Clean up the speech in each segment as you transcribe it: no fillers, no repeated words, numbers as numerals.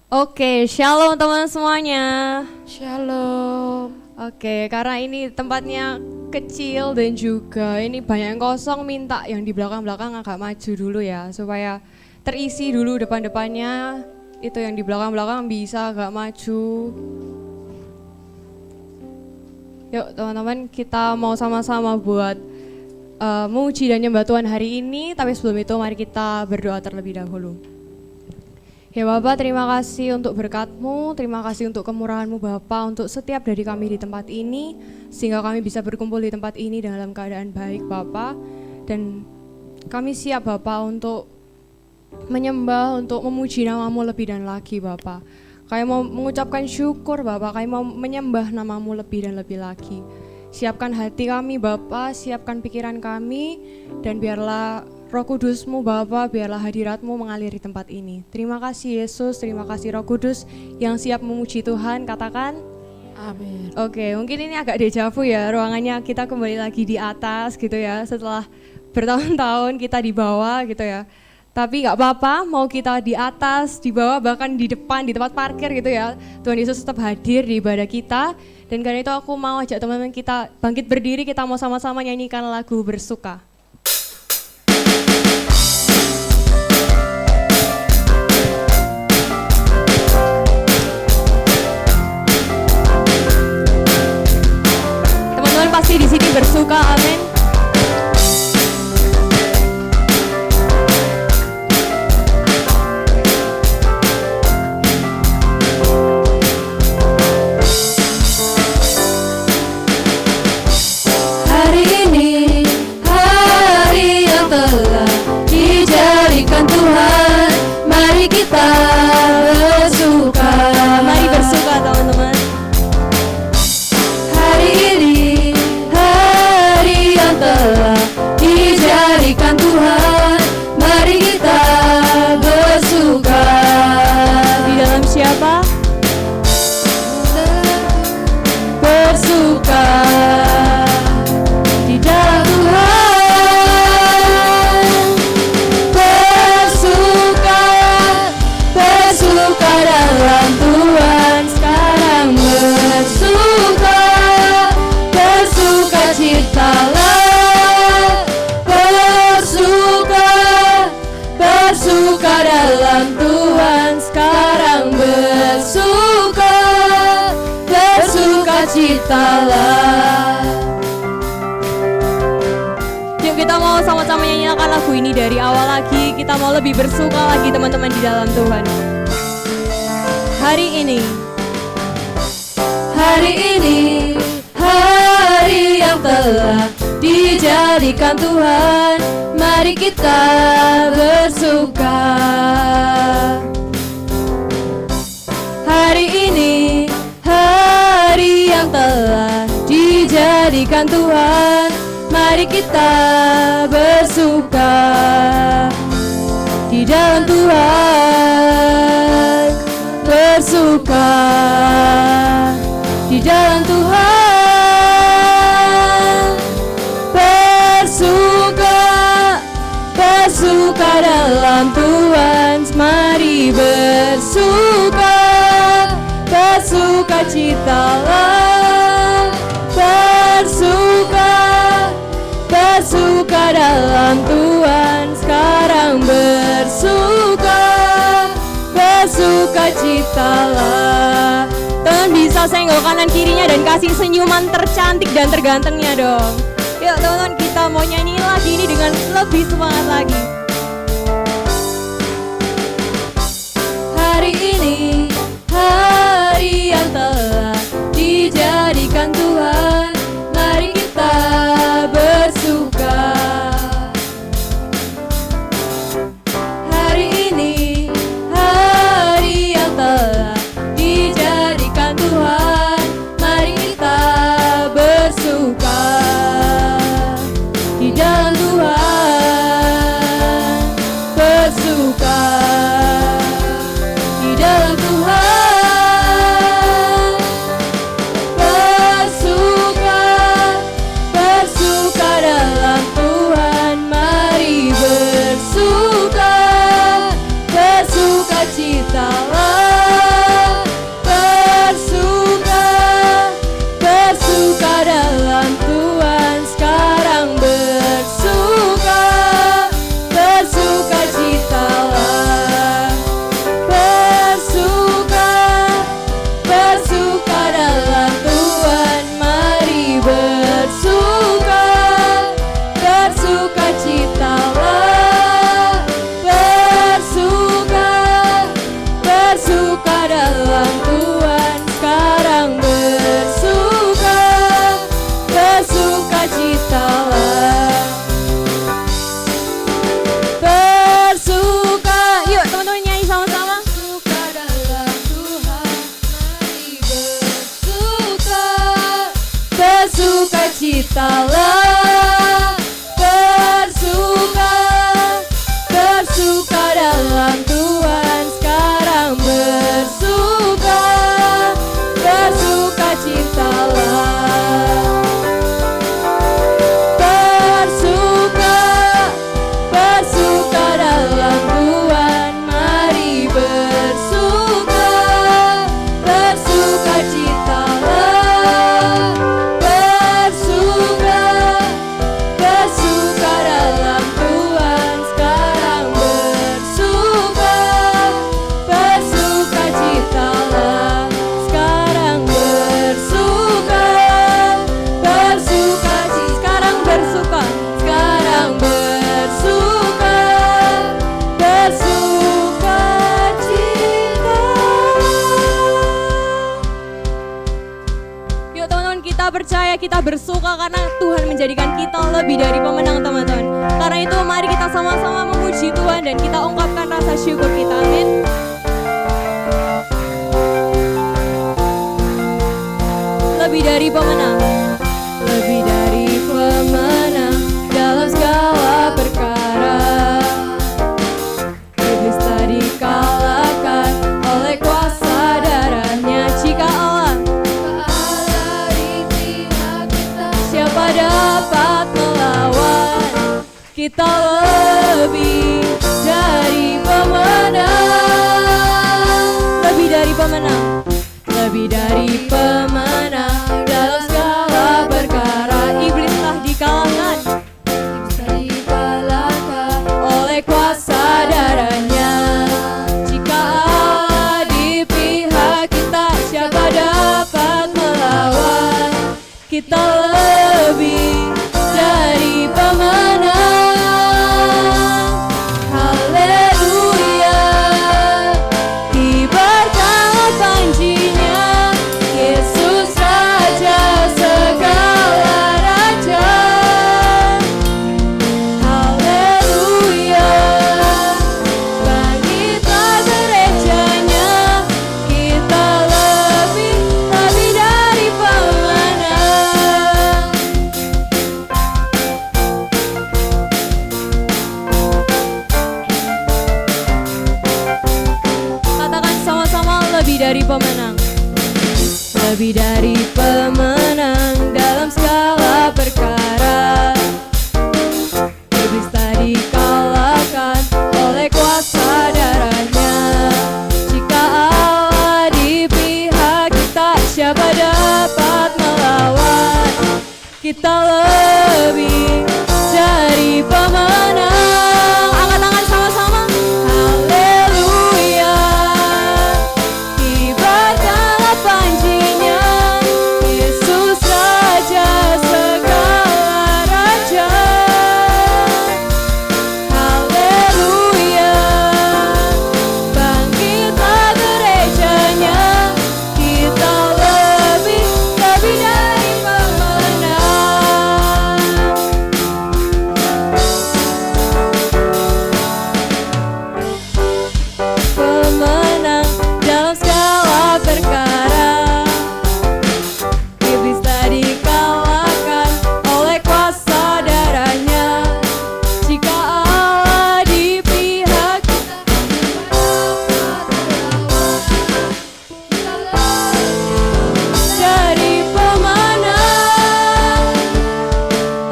Oke, shalom teman semuanya. Shalom. Oke, karena ini tempatnya kecil dan juga ini banyak yang kosong, minta yang di belakang-belakang agak maju dulu ya, supaya terisi dulu depan-depannya. Itu yang di belakang-belakang bisa agak maju. Yuk teman-teman, kita mau sama-sama buat memuji dan nyembah Tuhan hari ini. Tapi sebelum itu mari kita berdoa terlebih dahulu. Ya Bapak, terima kasih untuk berkat-Mu, terima kasih untuk kemurahan-Mu Bapak, untuk setiap dari kami di tempat ini, sehingga kami bisa berkumpul di tempat ini dalam keadaan baik Bapak. Dan kami siap Bapak untuk menyembah, untuk memuji nama-Mu lebih dan lagi Bapak. Kami mau mengucapkan syukur Bapak, kami mau menyembah nama-Mu lebih dan lebih lagi. Siapkan hati kami Bapak, siapkan pikiran kami, dan biarlah Roh Kudus-Mu Bapa, biarlah hadirat-Mu mengaliri tempat ini. Terima kasih Yesus, terima kasih Roh Kudus yang siap memuji Tuhan, katakan Amin. Oke, mungkin ini agak dejavu ya, ruangannya kita kembali lagi di atas gitu ya, setelah bertahun-tahun kita di bawah gitu ya. Tapi gak apa-apa, mau kita di atas, di bawah, bahkan di depan, di tempat parkir gitu ya, Tuhan Yesus tetap hadir di ibadah kita. Dan karena itu aku mau ajak teman-teman kita bangkit berdiri, kita mau sama-sama nyanyikan lagu Bersuka. Pasti di sini bersuka, amin. Hari ini hari yang telah dijadikan Tuhan, mari kita bersuka. Mari bersuka teman-teman. Hari ini hari yang telah dijadikan Tuhan, mari kita bersuka. Di dalam siapa? Bersuka di dalam Tuhan. Bersuka, bersuka dalam Tuhan. Sekarang bersuka, bersuka citalah. Bersuka, bersuka dalam Tuhan. Sekarang bersuka, bersuka citalah. Yuk kita mau sama-sama nyanyikan lagu ini dari awal lagi. Kita mau lebih bersuka lagi teman-teman di dalam Tuhan. Hari ini hari yang telah dijadikan Tuhan, mari kita bersuka. Hari ini hari yang telah dijadikan Tuhan, mari kita bersuka di dalam Tuhan. Bersuka di dalam Tuhan. Bersuka, bersuka dalam Tuhan. Mari bersuka, bersuka citalah. Bersuka, bersuka dalam Tuhan. Sekarang bersuka, bersuka citalah. teman bisa senggol kanan kirinya dan kasih senyuman tercantik dan tergantengnya dong. Yuk teman-teman, kita mau nyanyi lagi ini dengan lebih semangat lagi. Hari ini hari yang telah dijadikan Tuhan, mari kita bersuka. Hari ini hari yang telah dijadikan Tuhan, mari kita bersuka di dalam Tuhan. bersuka dalam Tuhan, sekarang bersuka, bersuka citalah. Bersuka, yuk teman-teman nyanyi sama-sama. Bersuka dalam Tuhan, mari bersuka, bersuka citalah. Bersuka, bersuka dalam Tuhan, sekarang bersuka, bersuka citalah. Bersuka, bersuka dalam Tuhan, mari bersuka, bersuka citalah. Bersuka, bersuka dalam Tuhan, sekarang bersuka, bersuka citalah. Sekarang bersuka, bersuka cita, sekarang bersuka, sekarang bersuka, bersuka cita. Yuk teman-teman, kita percaya, kita bersuka karena Tuhan menjadikan kita lebih dari pemenang, teman-teman. Karena itu mari kita sama-sama memuji Tuhan dan kita ungkapkan rasa syukur kita. Amin. Lebih dari pemenang, lebih dari pemenang dalam segala perkara. Iblis tak dikalahkan oleh kuasa darahnya. Jika Allah di pihak kita, siapa dapat melawan? Kita lebih dari pemenang, lebih dari pemenang, lebih dari pemenang dalam segala perkara. Iblis telah dikalahkan, iblis telah dikalahkan oleh kuasa darahnya. Jika Allah di pihak kita, siapa dapat melawan? Kita lebih dari pemenang. Haleluya, kibarkanlah panjinya, Yesus Raja segala raja. Haleluya, bangkitlah gerejanya, kita lebih dari pemenang. Katakan sama-sama, lebih dari pemenang. Lebih dari pemenang dalam segala perkara. Iblis tak dikalahkan oleh kuasa darahnya. Jika Allah di pihak kita, siapa dapat melawan? Kita lebih dari pemenang. Angkat tangan sama-sama. Haleluya, kibarkanlah panjinya, Yesus Raja segala raja. Haleluya, bangkitlah gerejanya, kita lebih dari pemenang. Pemenang dalam segala perkara. Iblis tak dikalahkan oleh kuasa darahnya. Jika Allah di pihak kita, dari pemenang.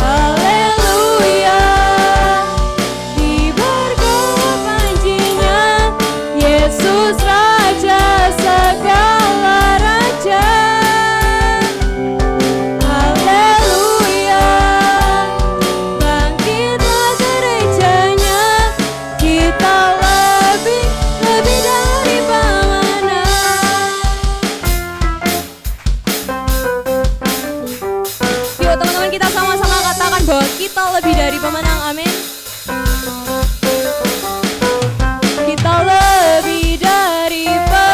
Haleluya, kibarkanlah panjinya, Yesus Raja segala raja. Haleluya, bangkitlah gerejanya, kita lebih dari pemenang. Yuk teman-teman, kita sama-sama katakan bahwa kita lebih dari pemenang. Amin. Kita lebih dari pemenang.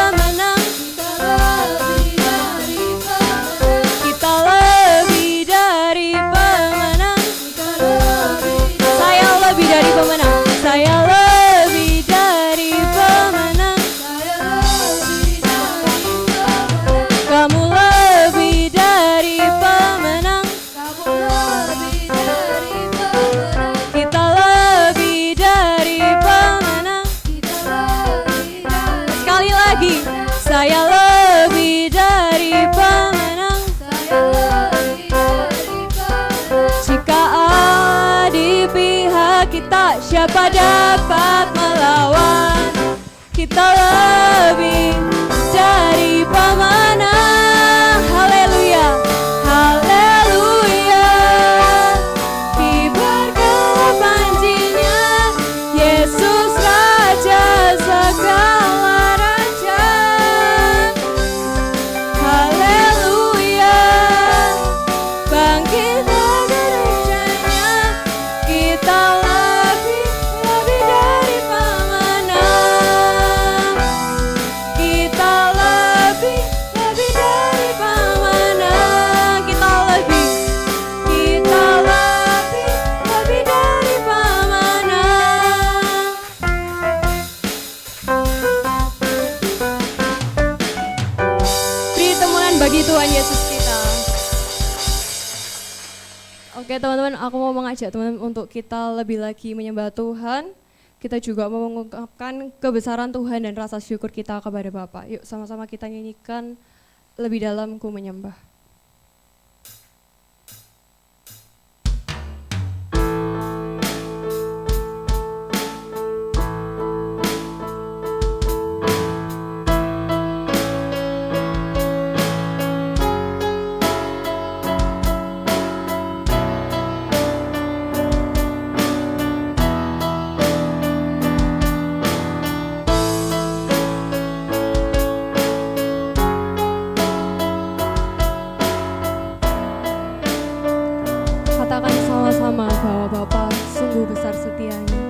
siapa dapat melawan? Kita lebih dari pemenang. Haleluya, haleluya. Kibarkan panjinya, Yesus Raja segala raja. Haleluya, bangkit dari gerejanya, kita lebih dari pemenang. Kita lebih dari pemenang. Kita lebih dari pemenang. Beri temuan bagi Tuhan Yesus kita. Oke teman-teman, aku mau mengajak teman-teman untuk kita lebih lagi menyembah Tuhan. Kita juga mau mengungkapkan kebesaran Tuhan dan rasa syukur kita kepada Bapa. Yuk sama-sama kita nyanyikan lebih dalam ku menyembah. Katakan sama-sama bahwa Bapa sungguh besar setianya.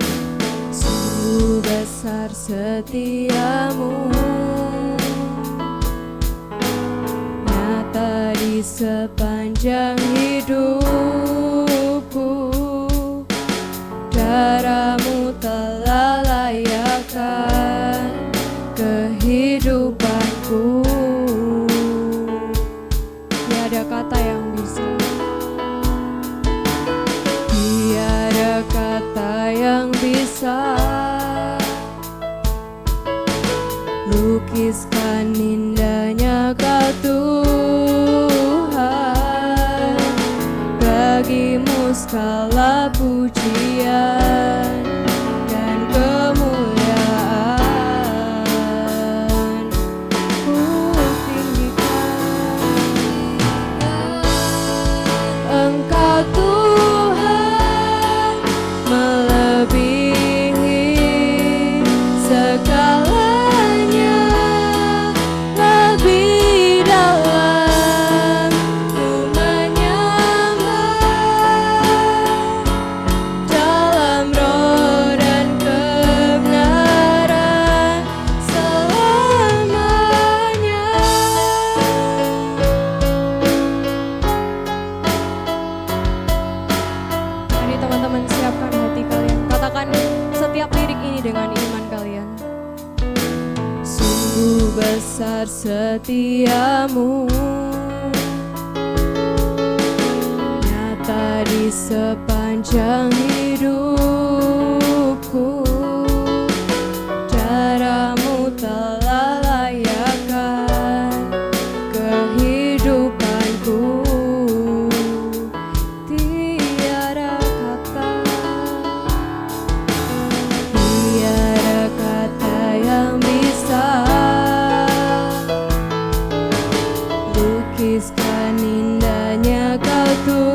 Sungguh besar setiamu, nyata di sepanjang hidupku. Darahmu telah layakkan kehidupanku. Tiada kata yang bisa, tiada kata yang bisa lukiskan indahnya Kau Tuhan. Bagimu segala pujian dan kemuliaan ku tinggikan. Engkau Tuhan melebihi segalanya, lebih dalam ku menyembah, dalam roh dan kebenaran selamanya. Mari teman-teman siapkan hati kalian. Katakan setiap lirik ini dengan iman kalian. Sungguh besar setiamu, nyata di sepanjang hidupku. Darahmu telah layakkan kehidupanku. Tiada kata yang bisa lukiskan indahnya Kau Tuhan.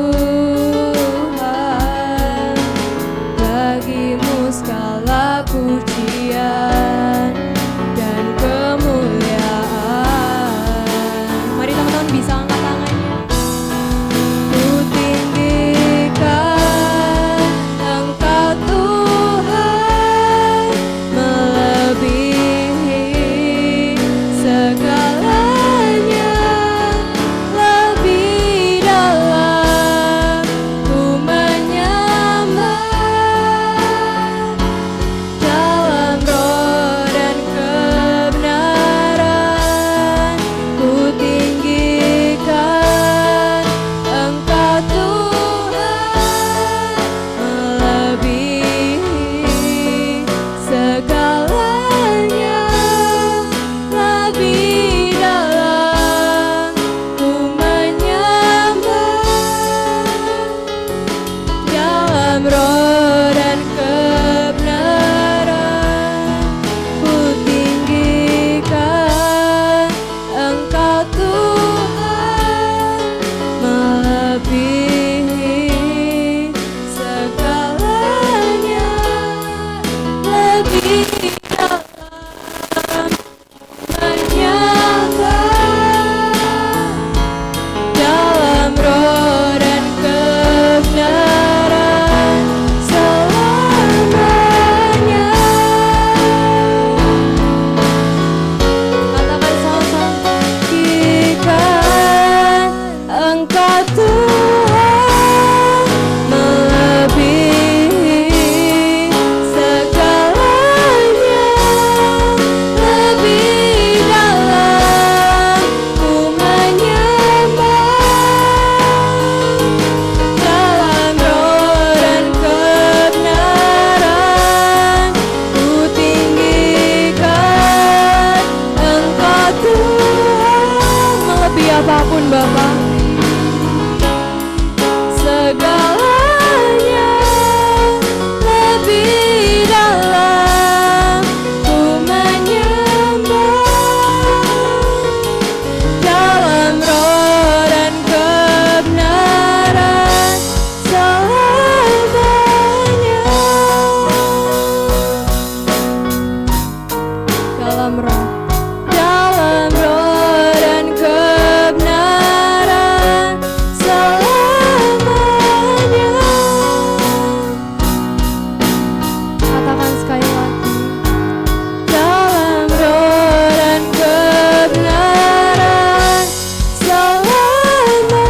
apapun Bapa, segalanya lebih dalam ku menyembah dalam roh dan kebenaran selamanya. Dalam roh dan kebenaran selamanya. Katakan sekali lagi. Dalam roh dan kebenaran selamanya.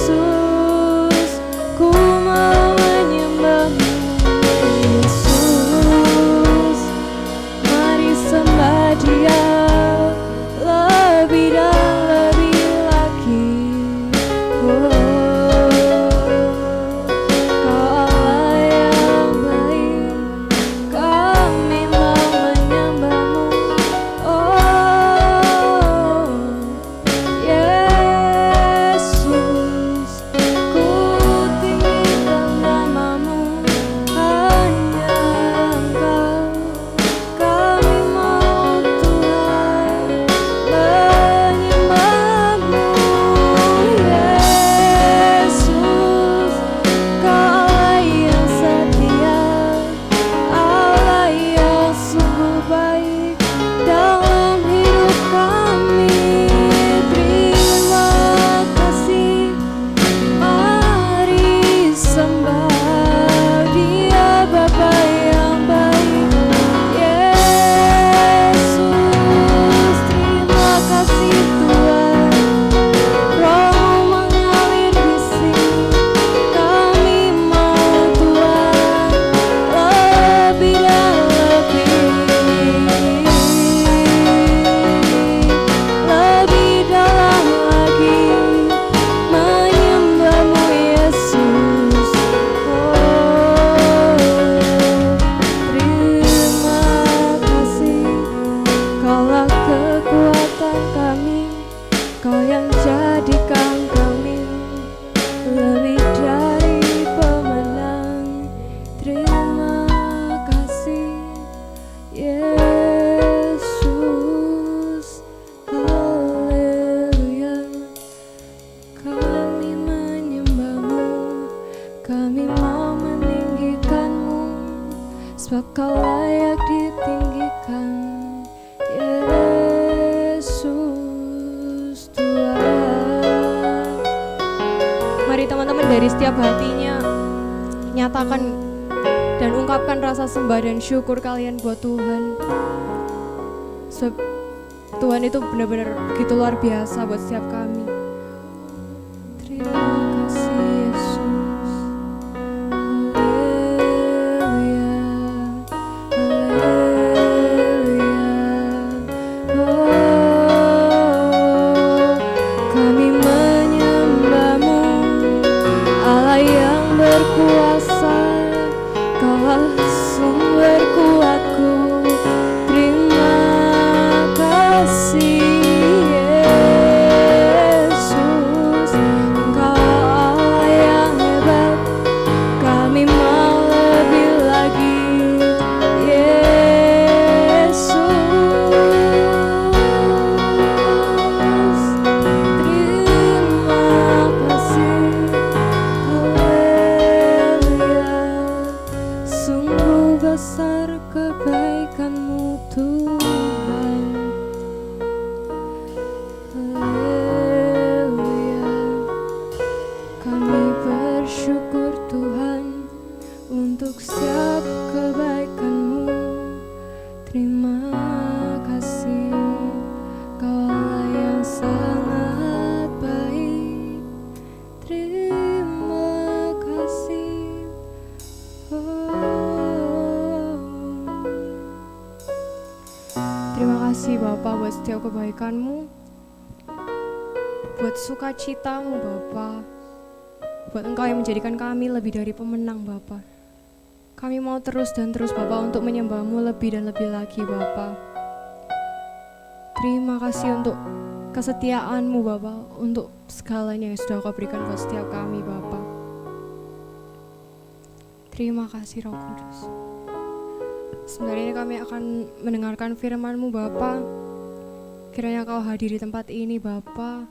Yesus, ku mau menyembahmu. Yesus, mari sembah Dia lebih dan lebih lagi. Oh, Kau Allah yang baik, kami mau menyembahmu. Oh, Yesus, ku tinggikan namamu, hanya Engkau kami mau Tuhan menyembahmu. Yesus, Kau Allah yang setia, Allah yang sungguh baik dalam hidup kami. Terima kasih, mari sembah Dia Bapa yang baik. Yesus, terima kasih Tuhan, Roh mengalir di sini. Kami mau Tuhan lebih dan lebih dalam lagi menyembahmu Yesus. Oh, terima kasih, Kaulah kekuatan kami, Kau yang jadikan kami lebih dari pemenang. Terima kasih Yesus. Haleluya. Kami menyembahmu, kami mau meninggikanmu, sebab Kau layak ditinggikan. Yesus Tuhan. Mari teman-teman dari setiap hatinya nyatakan dan ungkapkan rasa sembah dan syukur kalian buat Tuhan. Sebab Tuhan itu benar-benar begitu luar biasa buat setiap kami. Terima kasih Yesus. Haleluya. Haleluya. Oh, kami menyembahmu, Allah yang berkuasa, Kaulah sumber kuatku. Terima kasih Yesus, Engkau Allah yang hebat, kami mau lebih lagi. Yesus, terima kasih. Haleluya. Sungguh besar kebaikan-Mu Tuhan. Haleluya. Kami bersyukur Tuhan untuk setiap kebaikan-Mu. Terima kasih, Kau Allah yang sangat baik. Terima kasih. Terima kasih Bapa buat setiap kebaikan-Mu, buat sukacita-Mu Bapa, buat Engkau yang menjadikan kami lebih dari pemenang Bapa. Kami mau terus dan terus Bapa untuk menyembah-Mu lebih dan lebih lagi Bapa. Terima kasih untuk kesetiaan-Mu Bapa, untuk segalanya yang sudah Kau berikan buat setiap kami Bapa. Terima kasih Roh Kudus. Sebentar ini kami akan mendengarkan firman-Mu Bapa. Kiranya Kau hadir di tempat ini Bapa,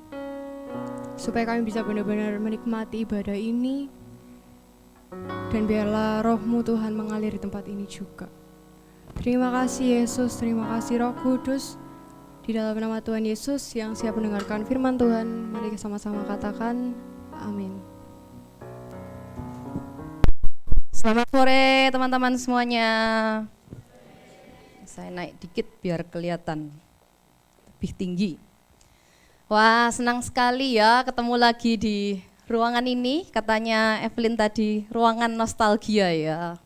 supaya kami bisa benar-benar menikmati ibadah ini. Dan biarlah Roh-Mu Tuhan mengalir di tempat ini juga. Terima kasih Yesus, terima kasih Roh Kudus. Di dalam nama Tuhan Yesus yang siap mendengarkan firman Tuhan, mari sama-sama katakan amin. Selamat sore teman-teman semuanya. Saya naik dikit biar kelihatan lebih tinggi. Wah, senang sekali ya ketemu lagi di ruangan ini. Katanya Evelyn tadi ruangan nostalgia ya.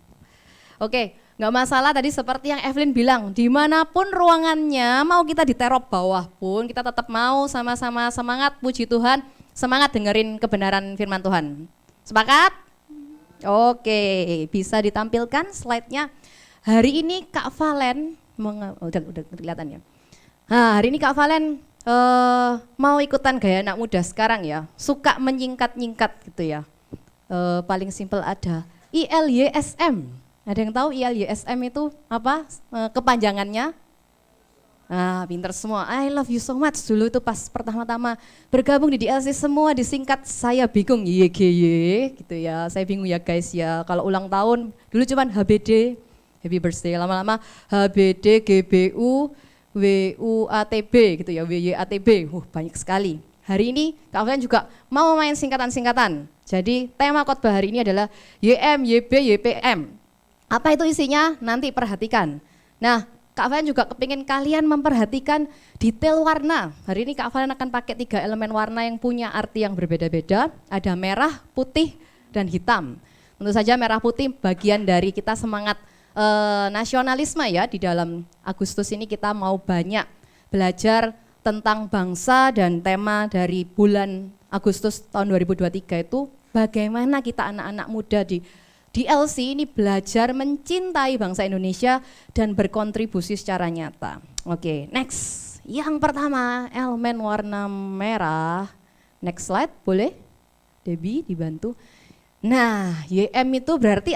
Oke, nggak masalah tadi seperti yang Evelyn bilang, dimanapun ruangannya, mau kita di terop bawah pun kita tetap mau sama-sama semangat puji Tuhan, semangat dengerin kebenaran firman Tuhan. Sepakat? Oke, bisa ditampilkan slide-nya. Hari ini Kak Valen, udah kelihatan ya. Nah, hari ini Kak Valen mau ikutan gaya anak muda sekarang ya, suka menyingkat-nyingkat gitu ya. Paling simpel ada ILYSM. Ada yang tahu ILYSM itu apa kepanjangannya? Nah, pinter semua. I love you so much. Dulu itu pas pertama-tama bergabung di DLC semua disingkat, saya bingung YGY gitu ya. Saya bingung ya guys ya. Kalau ulang tahun dulu cuman HBD, happy birthday. Lama-lama HBD, GBU, WUATB gitu ya, WYATB. Banyak sekali. Hari ini Kak Alfian juga mau main singkatan-singkatan. Jadi tema khotbah hari ini adalah YM, YB, YPM. Apa itu isinya? Nanti perhatikan. Nah, Kak Alfian juga kepingin kalian memperhatikan detail warna. Hari ini Kak Alfian akan pakai 3 elemen warna yang punya arti yang berbeda-beda. Ada merah, putih, dan hitam. Tentu saja merah putih bagian dari kita semangat nasionalisme ya. Di dalam Agustus ini kita mau banyak belajar tentang bangsa, dan tema dari bulan Agustus tahun 2023 itu bagaimana kita anak-anak muda di DLC ini belajar mencintai bangsa Indonesia dan berkontribusi secara nyata. Oke, next. Yang pertama, elemen warna merah. Next slide, boleh? Debbie dibantu. Nah, YM itu berarti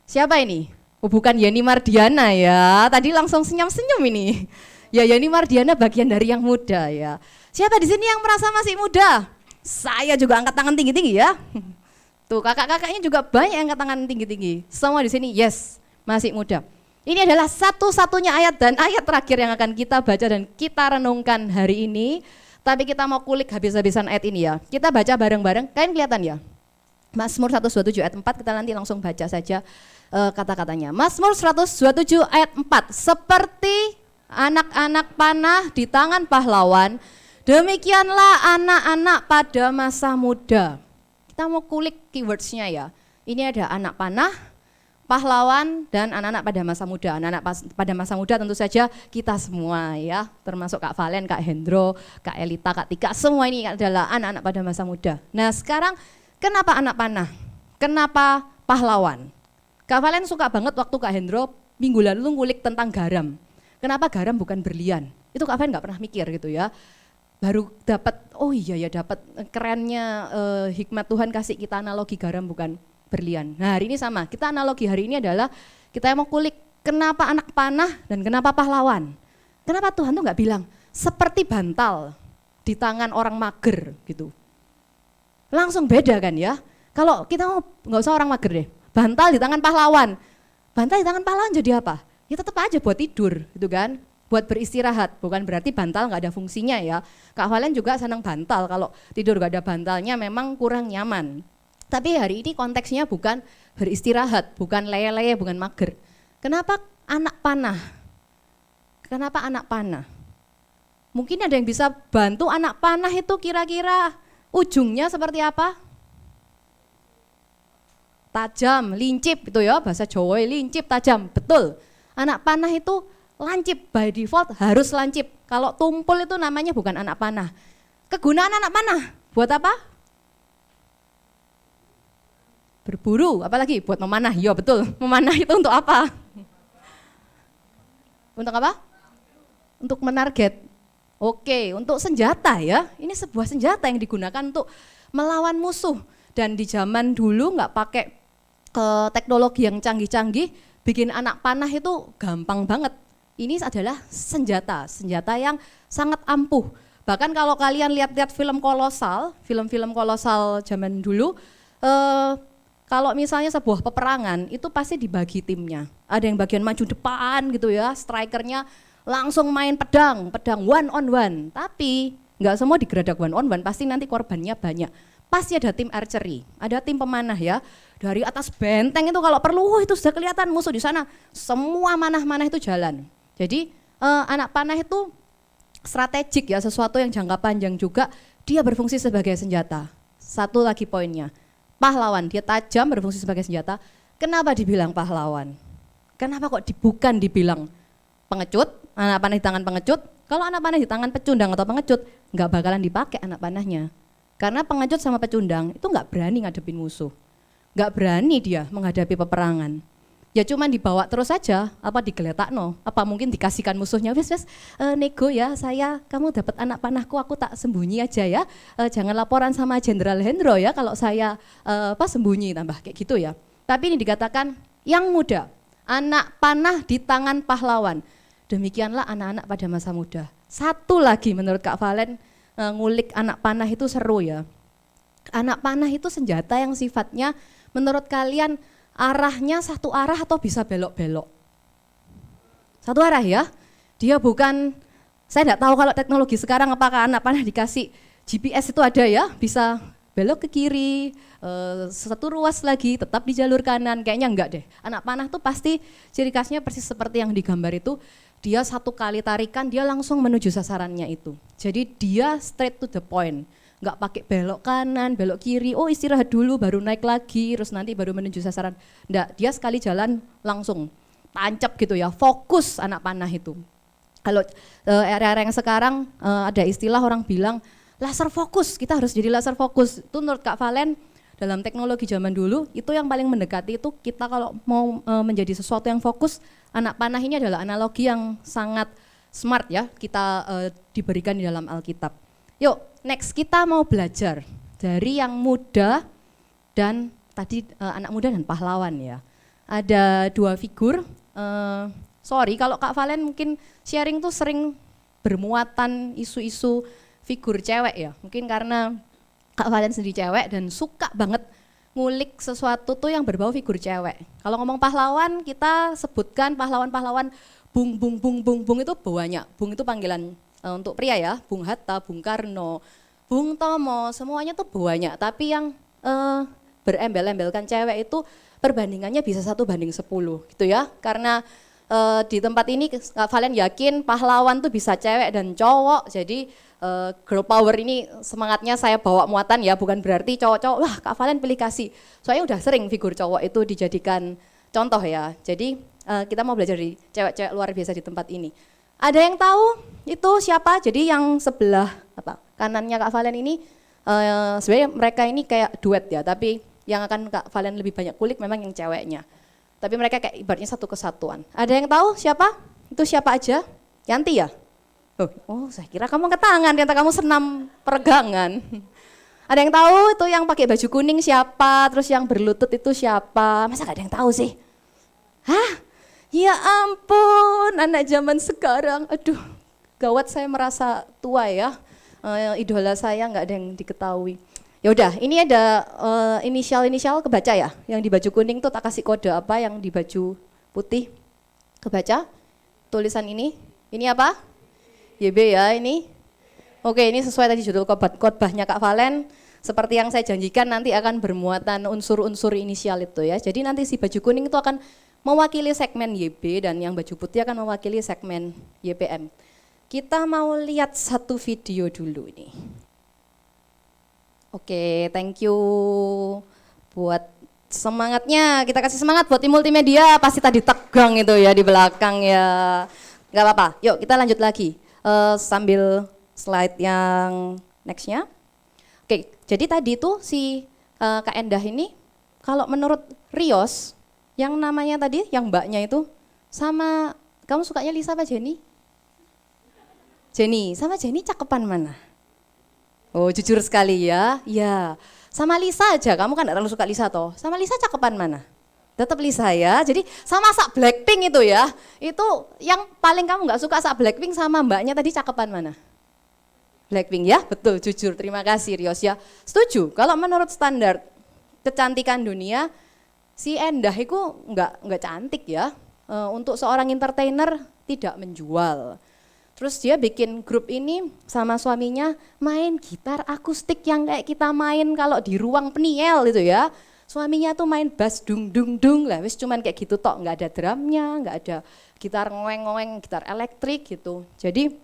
siapa ini? Oh, bukan Yeni Mardiana ya. Tadi langsung senyum-senyum ini. Ya, Yeni Mardiana bagian dari yang muda ya. Siapa di sini yang merasa masih muda? Saya juga angkat tangan tinggi-tinggi ya. Tuh, kakak-kakaknya juga banyak yang angkat tangan tinggi-tinggi. Semua di sini yes, masih muda. Ini adalah satu-satunya ayat dan ayat terakhir yang akan kita baca dan kita renungkan hari ini. Tapi kita mau kulik habis-habisan ayat ini ya. Kita baca bareng-bareng, kalian kelihatan ya? Mazmur 127 ayat 4, kita nanti langsung baca saja kata-katanya. Mazmur 127 ayat 4, seperti anak-anak panah di tangan pahlawan, demikianlah anak-anak pada masa muda. Kita mau kulik keywordsnya ya. Ini ada anak panah, pahlawan, dan anak-anak pada masa muda. Anak-anak pada masa muda tentu saja kita semua ya, termasuk Kak Valen, Kak Hendro, Kak Elita, Kak Tika, semua ini adalah anak-anak pada masa muda. Nah sekarang kenapa anak panah? Kenapa pahlawan? Kak Valen suka banget waktu Kak Hendro minggu lalu ngulik tentang garam. Kenapa garam bukan berlian? Itu Kak Valen nggak pernah mikir gitu ya. Baru dapat, oh iya ya dapat kerennya hikmat Tuhan kasih kita analogi garam bukan berlian. Nah hari ini sama, kita analogi hari ini adalah kita mau kulik kenapa anak panah dan kenapa pahlawan. Kenapa Tuhan tuh nggak bilang seperti bantal di tangan orang mager gitu. Langsung beda kan ya. Kalau kita mau nggak usah orang mager deh, bantal di tangan pahlawan. Bantal di tangan pahlawan jadi apa? Ya tetap aja buat tidur gitu kan. Buat beristirahat, bukan berarti bantal nggak ada fungsinya ya. Kak Valen juga senang bantal, kalau tidur nggak ada bantalnya memang kurang nyaman. Tapi hari ini konteksnya bukan beristirahat, bukan leye-leye, bukan mager. Kenapa anak panah? Kenapa anak panah? Mungkin ada yang bisa bantu anak panah itu kira-kira ujungnya seperti apa? Tajam, lincip itu ya, bahasa Jawa lincip, tajam, betul. Anak panah itu lancip, by default harus lancip. Kalau tumpul itu namanya bukan anak panah. Kegunaan anak panah buat apa? berburu, apalagi buat memanah. Iya betul, memanah itu untuk apa? Untuk apa? Untuk menarget. Oke, untuk senjata ya. Ini sebuah senjata yang digunakan untuk melawan musuh. Dan di zaman dulu nggak pakai teknologi yang canggih-canggih, bikin anak panah itu gampang banget. Ini adalah senjata yang sangat ampuh. Bahkan kalau kalian lihat-lihat film kolosal, film-film kolosal zaman dulu, kalau misalnya sebuah peperangan itu pasti dibagi timnya. Ada yang bagian maju depan gitu ya, strikernya langsung main pedang one on one. Tapi nggak semua digeradak one on one, pasti nanti korbannya banyak. Pasti ada tim archery, ada tim pemanah ya. Dari atas benteng itu kalau perlu, itu sudah kelihatan musuh di sana. Semua manah-manah itu jalan. Jadi anak panah itu strategik ya, sesuatu yang jangka panjang juga. Dia berfungsi sebagai senjata. Satu lagi poinnya, pahlawan, dia tajam, berfungsi sebagai senjata. Kenapa dibilang pahlawan? Kenapa kok bukan dibilang pengecut, anak panah di tangan pengecut? Kalau anak panah di tangan pecundang atau pengecut, nggak bakalan dipakai anak panahnya. Karena pengecut sama pecundang itu nggak berani ngadepin musuh. Nggak berani dia menghadapi peperangan. Ya cuman dibawa terus saja, apa digeletakno, apa mungkin dikasihkan musuhnya, wes nego ya, kamu dapat anak panahku, aku tak sembunyi aja ya, jangan laporan sama Jenderal Hendro ya kalau saya sembunyi, tambah kayak gitu ya. Tapi ini dikatakan yang muda, anak panah di tangan pahlawan. Demikianlah anak-anak pada masa muda. Satu lagi menurut Kak Valen, ngulik anak panah itu seru ya. Anak panah itu senjata yang sifatnya menurut kalian arahnya satu arah atau bisa belok-belok? Satu arah ya. Dia bukan, saya tidak tahu kalau teknologi sekarang apakah anak panah dikasih GPS itu ada ya, bisa belok ke kiri, satu ruas lagi, tetap di jalur kanan, kayaknya enggak deh. Anak panah tuh pasti ciri khasnya persis seperti yang digambar itu, dia satu kali tarikan dia langsung menuju sasarannya itu. Jadi dia straight to the point. Nggak pakai belok kanan, belok kiri, oh istirahat dulu baru naik lagi, terus nanti baru menuju sasaran. Nggak, dia sekali jalan langsung tancap gitu ya, fokus anak panah itu. Kalau era-era yang sekarang ada istilah orang bilang laser fokus, kita harus jadi laser fokus. Itu menurut Kak Valen dalam teknologi zaman dulu itu yang paling mendekati itu kita kalau mau menjadi sesuatu yang fokus, anak panah ini adalah analogi yang sangat smart ya, kita diberikan di dalam Alkitab. Yuk, next kita mau belajar dari yang muda dan tadi anak muda dan pahlawan ya. Ada dua figur, sorry kalau Kak Valen mungkin sharing tuh sering bermuatan isu-isu figur cewek ya. Mungkin karena Kak Valen sendiri cewek dan suka banget ngulik sesuatu tuh yang berbau figur cewek. Kalau ngomong pahlawan kita sebutkan pahlawan-pahlawan bung itu banyak. Bung itu panggilan untuk pria ya, Bung Hatta, Bung Karno, Bung Tomo, semuanya tuh banyak. Tapi yang berembel-embelkan cewek itu perbandingannya bisa 1:10 gitu ya. Karena di tempat ini Kak Valen yakin pahlawan tuh bisa cewek dan cowok. Jadi girl power ini semangatnya saya bawa muatan ya, bukan berarti cowok-cowok wah Kak Valen pilih kasih. Soalnya udah sering figur cowok itu dijadikan contoh ya. Jadi kita mau belajar di cewek-cewek luar biasa di tempat ini. Ada yang tahu itu siapa? Jadi yang sebelah kanannya Kak Valen ini sebenarnya mereka ini kayak duet ya, tapi yang akan Kak Valen lebih banyak kulik memang yang ceweknya. Tapi mereka kayak ibaratnya satu kesatuan. Ada yang tahu siapa? Itu siapa aja? Yanti ya? Oh, saya kira kamu angkat tangan, ternyata kamu senam peregangan. Ada yang tahu itu yang pakai baju kuning siapa? Terus yang berlutut itu siapa? Masa gak ada yang tahu sih? Hah? Ya ampun, anak zaman sekarang, aduh gawat saya merasa tua ya, idola saya nggak ada yang diketahui. Ya udah, ini ada inisial kebaca ya, yang di baju kuning tuh tak kasih kode apa, yang di baju putih kebaca, tulisan ini apa? YB ya ini. Oke, ini sesuai tadi judul khotbahnya Kak Valen, seperti yang saya janjikan nanti akan bermuatan unsur-unsur inisial itu ya, jadi nanti si baju kuning itu akan mewakili segmen YB dan yang baju putih akan mewakili segmen YPM. Kita mau lihat satu video dulu ini. Oke, thank you buat semangatnya. Kita kasih semangat buat tim multimedia, pasti tadi tegang itu ya di belakang ya. Gak apa-apa, yuk kita lanjut lagi sambil slide yang nextnya. Oke, jadi tadi tuh si Kak Endah ini kalau menurut Rios, yang namanya tadi, yang mbaknya itu, sama kamu sukanya Lisa apa Jenny? Jenny, sama Jenny cakepan mana? Oh jujur sekali ya, ya. Sama Lisa aja, kamu kan gak terlalu suka Lisa toh. Sama Lisa cakepan mana? Tetap Lisa ya, jadi sama sak Blackpink itu ya. Itu yang paling kamu gak suka sak Blackpink sama mbaknya tadi cakepan mana? Blackpink ya, betul, jujur, terima kasih Rios ya. Setuju, kalau menurut standar kecantikan dunia, si Endah itu nggak cantik ya. Untuk seorang entertainer tidak menjual. Terus dia bikin grup ini sama suaminya main gitar akustik yang kayak kita main kalau di ruang peniel itu ya. Suaminya tuh main bass dung dung dung lah, wis cuman kayak gitu tok, nggak ada drumnya, nggak ada gitar ngoeng-ngoeng, gitar elektrik gitu. Jadi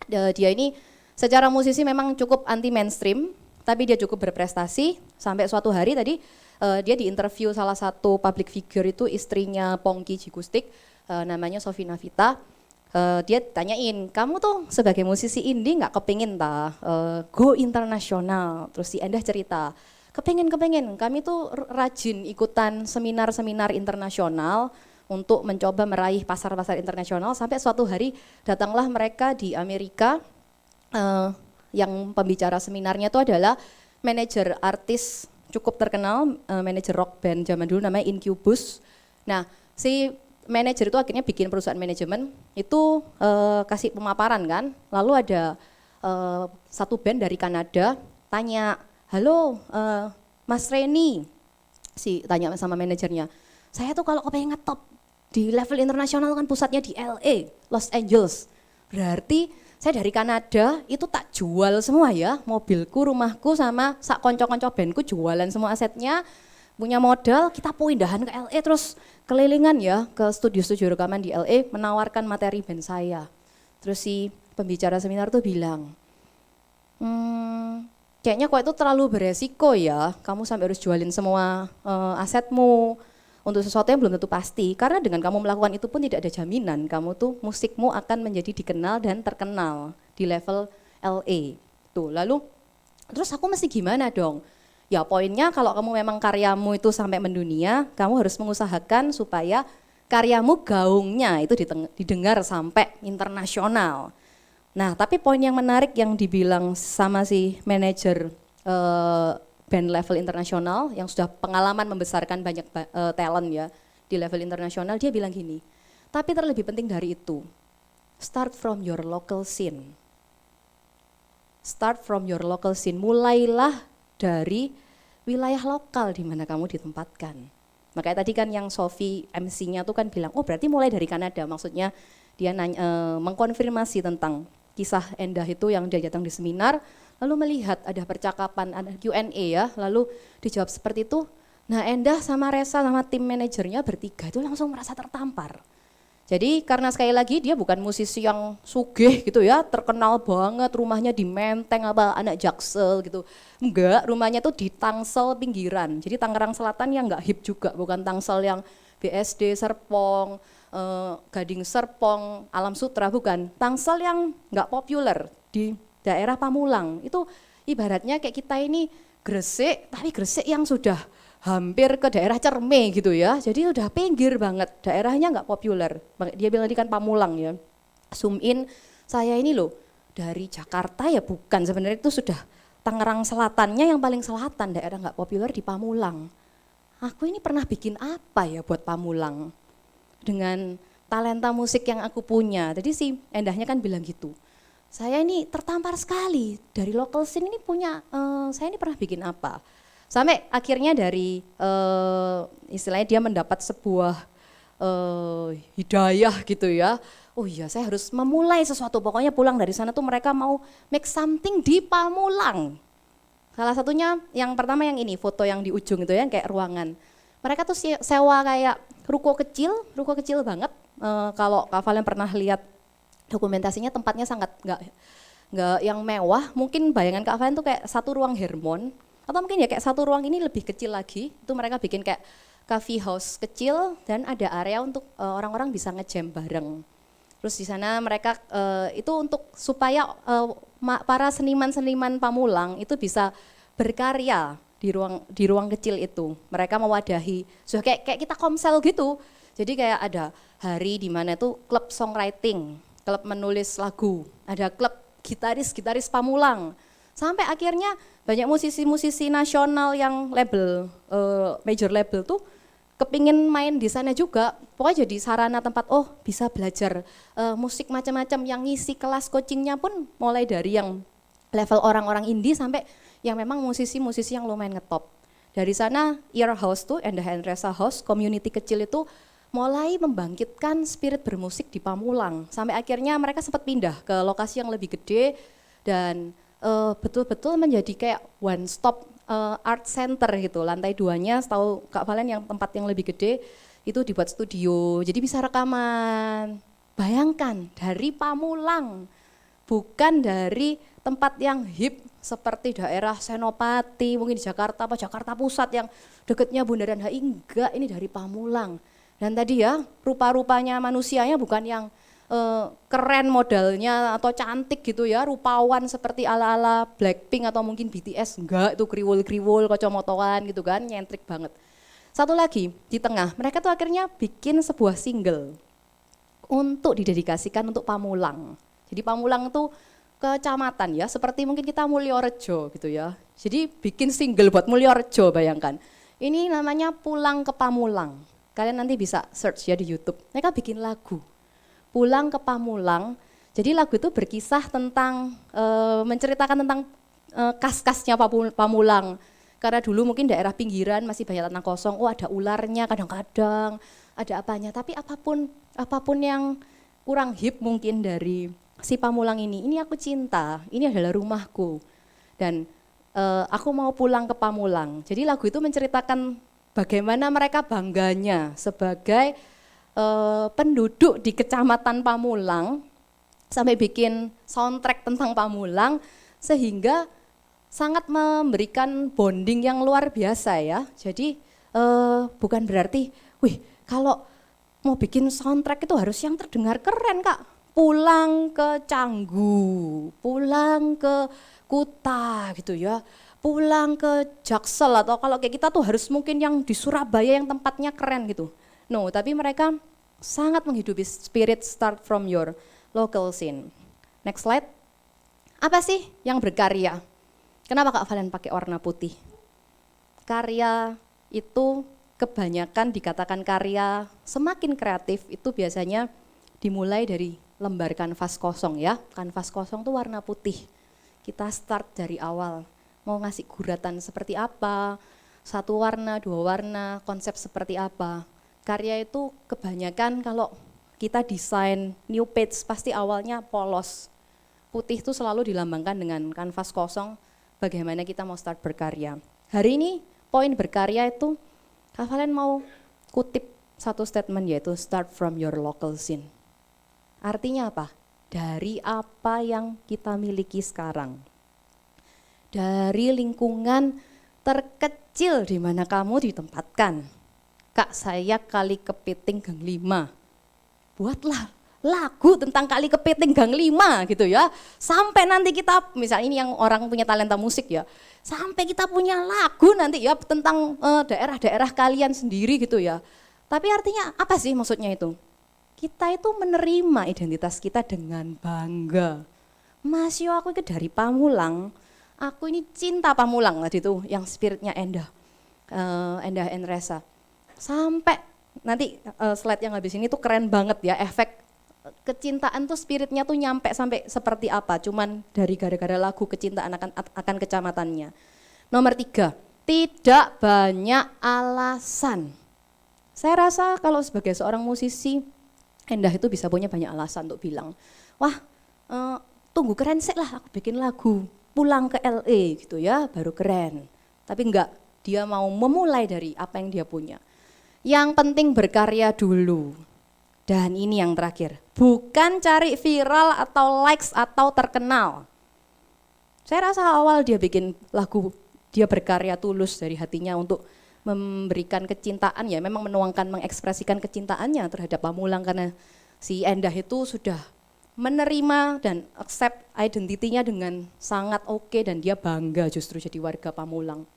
dia ini secara musisi memang cukup anti mainstream, tapi dia cukup berprestasi sampai suatu hari tadi dia diinterview salah satu public figure itu istrinya Pongki Jigustik, namanya Sofi Navita. Dia tanyain, kamu tuh sebagai musisi indie nggak kepingin go internasional? Terus si Endah cerita, kepingin, kami tuh rajin ikutan seminar-seminar internasional untuk mencoba meraih pasar-pasar internasional, sampai suatu hari datanglah mereka di Amerika, yang pembicara seminarnya itu adalah manajer artis cukup terkenal, manajer rock band zaman dulu namanya Incubus. Nah si manajer itu akhirnya bikin perusahaan manajemen, itu kasih pemaparan kan, lalu ada satu band dari Kanada tanya, halo Mas Reni, tanya sama manajernya, saya tuh kalau kepengen ngetop di level internasional kan pusatnya di LA, Los Angeles, berarti saya dari Kanada itu tak jual semua ya, mobilku, rumahku sama sak konco-konco bandku jualan semua asetnya, punya modal, kita pindahan ke LA terus kelilingan ya ke studio-studio rekaman di LA menawarkan materi band saya. Terus si pembicara seminar tuh bilang, kayaknya kok itu terlalu beresiko ya, kamu sampai harus jualin semua asetmu untuk sesuatu yang belum tentu pasti, karena dengan kamu melakukan itu pun tidak ada jaminan kamu tuh musikmu akan menjadi dikenal dan terkenal di level LA. Tuh, lalu terus aku mesti gimana dong? Ya poinnya kalau kamu memang karyamu itu sampai mendunia, kamu harus mengusahakan supaya karyamu gaungnya itu didengar sampai internasional. Nah tapi poin yang menarik yang dibilang sama si manajer band level internasional yang sudah pengalaman membesarkan banyak talent ya di level internasional, dia bilang gini, tapi terlebih penting dari itu, start from your local scene. Start from your local scene, mulailah dari wilayah lokal di mana kamu ditempatkan. Makanya tadi kan yang Sofi MC-nya tuh kan bilang, oh berarti mulai dari Kanada, maksudnya dia mengkonfirmasi tentang kisah Endah itu yang dia datang di seminar, lalu melihat ada percakapan, ada Q&A ya, lalu dijawab seperti itu. Nah Endah sama Resa sama tim manajernya bertiga itu langsung merasa tertampar. Jadi karena sekali lagi dia bukan musisi yang sugih gitu ya, terkenal banget, rumahnya di Menteng apa anak Jaksel gitu. Enggak, rumahnya tuh di Tangsel pinggiran. Jadi Tangerang Selatan yang enggak hip juga, bukan Tangsel yang BSD, Serpong, Gading Serpong, Alam Sutra, bukan. Tangsel yang enggak populer di daerah Pamulang. Itu ibaratnya kayak kita ini Gresik, tapi Gresik yang sudah hampir ke daerah Cerme gitu ya, jadi udah pinggir banget, daerahnya nggak populer. Dia bilang tadi kan Pamulang ya, zoom in, saya ini loh dari Jakarta ya bukan, sebenarnya itu sudah Tangerang Selatannya yang paling selatan, daerah nggak populer di Pamulang. Aku ini pernah bikin apa ya buat Pamulang dengan talenta musik yang aku punya. Jadi si Endahnya kan bilang gitu, saya ini tertampar sekali dari local scene ini punya, saya ini pernah bikin apa. Sampai akhirnya dari istilahnya dia mendapat sebuah hidayah gitu ya. Oh iya saya harus memulai sesuatu, pokoknya pulang dari sana tuh mereka mau make something di Pamulang. Salah satunya yang pertama yang ini, foto yang di ujung itu ya, kayak ruangan. Mereka tuh sewa kayak ruko kecil banget. Kalau Kak Valen pernah lihat dokumentasinya, tempatnya sangat nggak yang mewah. Mungkin bayangan Kak Valen tuh kayak satu ruang Hermon. Atau mungkin ya kayak satu ruang ini lebih kecil lagi, itu mereka bikin kayak coffee house kecil dan ada area untuk orang-orang bisa ngejam bareng. Terus di sana mereka itu untuk supaya para seniman-seniman Pamulang itu bisa berkarya di ruang kecil itu. Mereka mewadahi, so kayak kita komsel gitu. Jadi kayak ada hari di mana itu klub songwriting, klub menulis lagu, ada klub gitaris Pamulang. Sampai akhirnya banyak musisi-musisi nasional yang label, major label tuh kepingin main di sana juga. Pokoknya jadi sarana tempat, bisa belajar musik macam-macam, yang ngisi kelas coachingnya pun mulai dari yang level orang-orang indie sampai yang memang musisi-musisi yang lumayan ngetop. Dari sana Ear House tuh, Endah Endresa House, community kecil itu mulai membangkitkan spirit bermusik di Pamulang. Sampai akhirnya mereka sempat pindah ke lokasi yang lebih gede dan betul-betul menjadi kayak one stop art center gitu. Lantai 2-nya setahu Kak Valen yang tempat yang lebih gede itu dibuat studio, jadi bisa rekaman. Bayangkan dari Pamulang, bukan dari tempat yang hip seperti daerah Senopati, mungkin di Jakarta apa Jakarta Pusat yang dekatnya Bundaran HI, enggak, ini dari Pamulang. Dan tadi ya rupa-rupanya manusianya bukan yang keren modelnya atau cantik gitu ya, rupawan seperti ala-ala Blackpink atau mungkin BTS, enggak, itu kriwul-kriwul, kocomotoan gitu kan, nyentrik banget. Satu lagi di tengah, mereka tuh akhirnya bikin sebuah single untuk didedikasikan untuk Pamulang. Jadi Pamulang tuh kecamatan ya, seperti mungkin kita Mulyorejo gitu ya. Jadi bikin single buat Mulyorejo, bayangkan. Ini namanya Pulang ke Pamulang. Kalian nanti bisa search ya di YouTube. Mereka bikin lagu Pulang ke Pamulang. Jadi lagu itu berkisah tentang menceritakan tentang kas-kasnya Pamulang. Karena dulu mungkin daerah pinggiran masih banyak tanah kosong. Ada ularnya kadang-kadang, ada apanya. Tapi apapun yang kurang hip mungkin dari si Pamulang ini aku cinta. Ini adalah rumahku. Dan aku mau pulang ke Pamulang. Jadi lagu itu menceritakan bagaimana mereka bangganya sebagai penduduk di kecamatan Pamulang, sampai bikin soundtrack tentang Pamulang, sehingga sangat memberikan bonding yang luar biasa ya. Jadi bukan berarti, kalau mau bikin soundtrack itu harus yang terdengar keren Kak. Pulang ke Canggu, pulang ke Kuta gitu ya, pulang ke Jaksel, atau kalau kayak kita tuh harus mungkin yang di Surabaya yang tempatnya keren gitu. No, tapi mereka sangat menghidupi spirit start from your local scene. Next slide. Apa sih yang berkarya? Kenapa Kak Valen pakai warna putih? Karya itu kebanyakan dikatakan karya semakin kreatif itu biasanya dimulai dari lembar kanvas kosong ya. Kanvas kosong tuh warna putih. Kita start dari awal. Mau ngasih guratan seperti apa, satu warna, dua warna, konsep seperti apa. Karya itu kebanyakan kalau kita desain new page pasti awalnya polos. Putih itu selalu dilambangkan dengan kanvas kosong, bagaimana kita mau start berkarya. Hari ini poin berkarya itu, Kak Valen mau kutip satu statement yaitu start from your local scene. Artinya apa? Dari apa yang kita miliki sekarang. Dari lingkungan terkecil di mana kamu ditempatkan. Kak, saya Kali Kepiting Gang 5. Buatlah lagu tentang Kali Kepiting Gang 5 gitu ya. Sampai nanti kita, misalnya ini yang orang punya talenta musik ya. Sampai kita punya lagu nanti ya tentang daerah-daerah kalian sendiri gitu ya. Tapi artinya apa sih maksudnya itu? Kita itu menerima identitas kita dengan bangga. Mas yo aku itu dari Pamulang, aku ini cinta Pamulang tadi tuh yang spiritnya Endah Endresa. Sampai nanti slide yang habis ini tuh keren banget ya, efek kecintaan tuh spiritnya tuh nyampe sampai seperti apa, cuman dari gara-gara lagu kecintaan akan kecamatannya. Nomor 3, tidak banyak alasan. Saya rasa kalau sebagai seorang musisi, Endah itu bisa punya banyak alasan untuk bilang, wah tunggu keren sih lah aku bikin lagu, pulang ke LA gitu ya baru keren. Tapi enggak, dia mau memulai dari apa yang dia punya. Yang penting berkarya dulu. Dan ini yang terakhir, bukan cari viral atau likes atau terkenal. Saya rasa awal dia bikin lagu, dia berkarya tulus dari hatinya untuk memberikan kecintaan ya, memang menuangkan, mengekspresikan kecintaannya terhadap Pamulang karena si Endah itu sudah menerima dan accept identitinya dengan sangat oke dan dia bangga justru jadi warga Pamulang.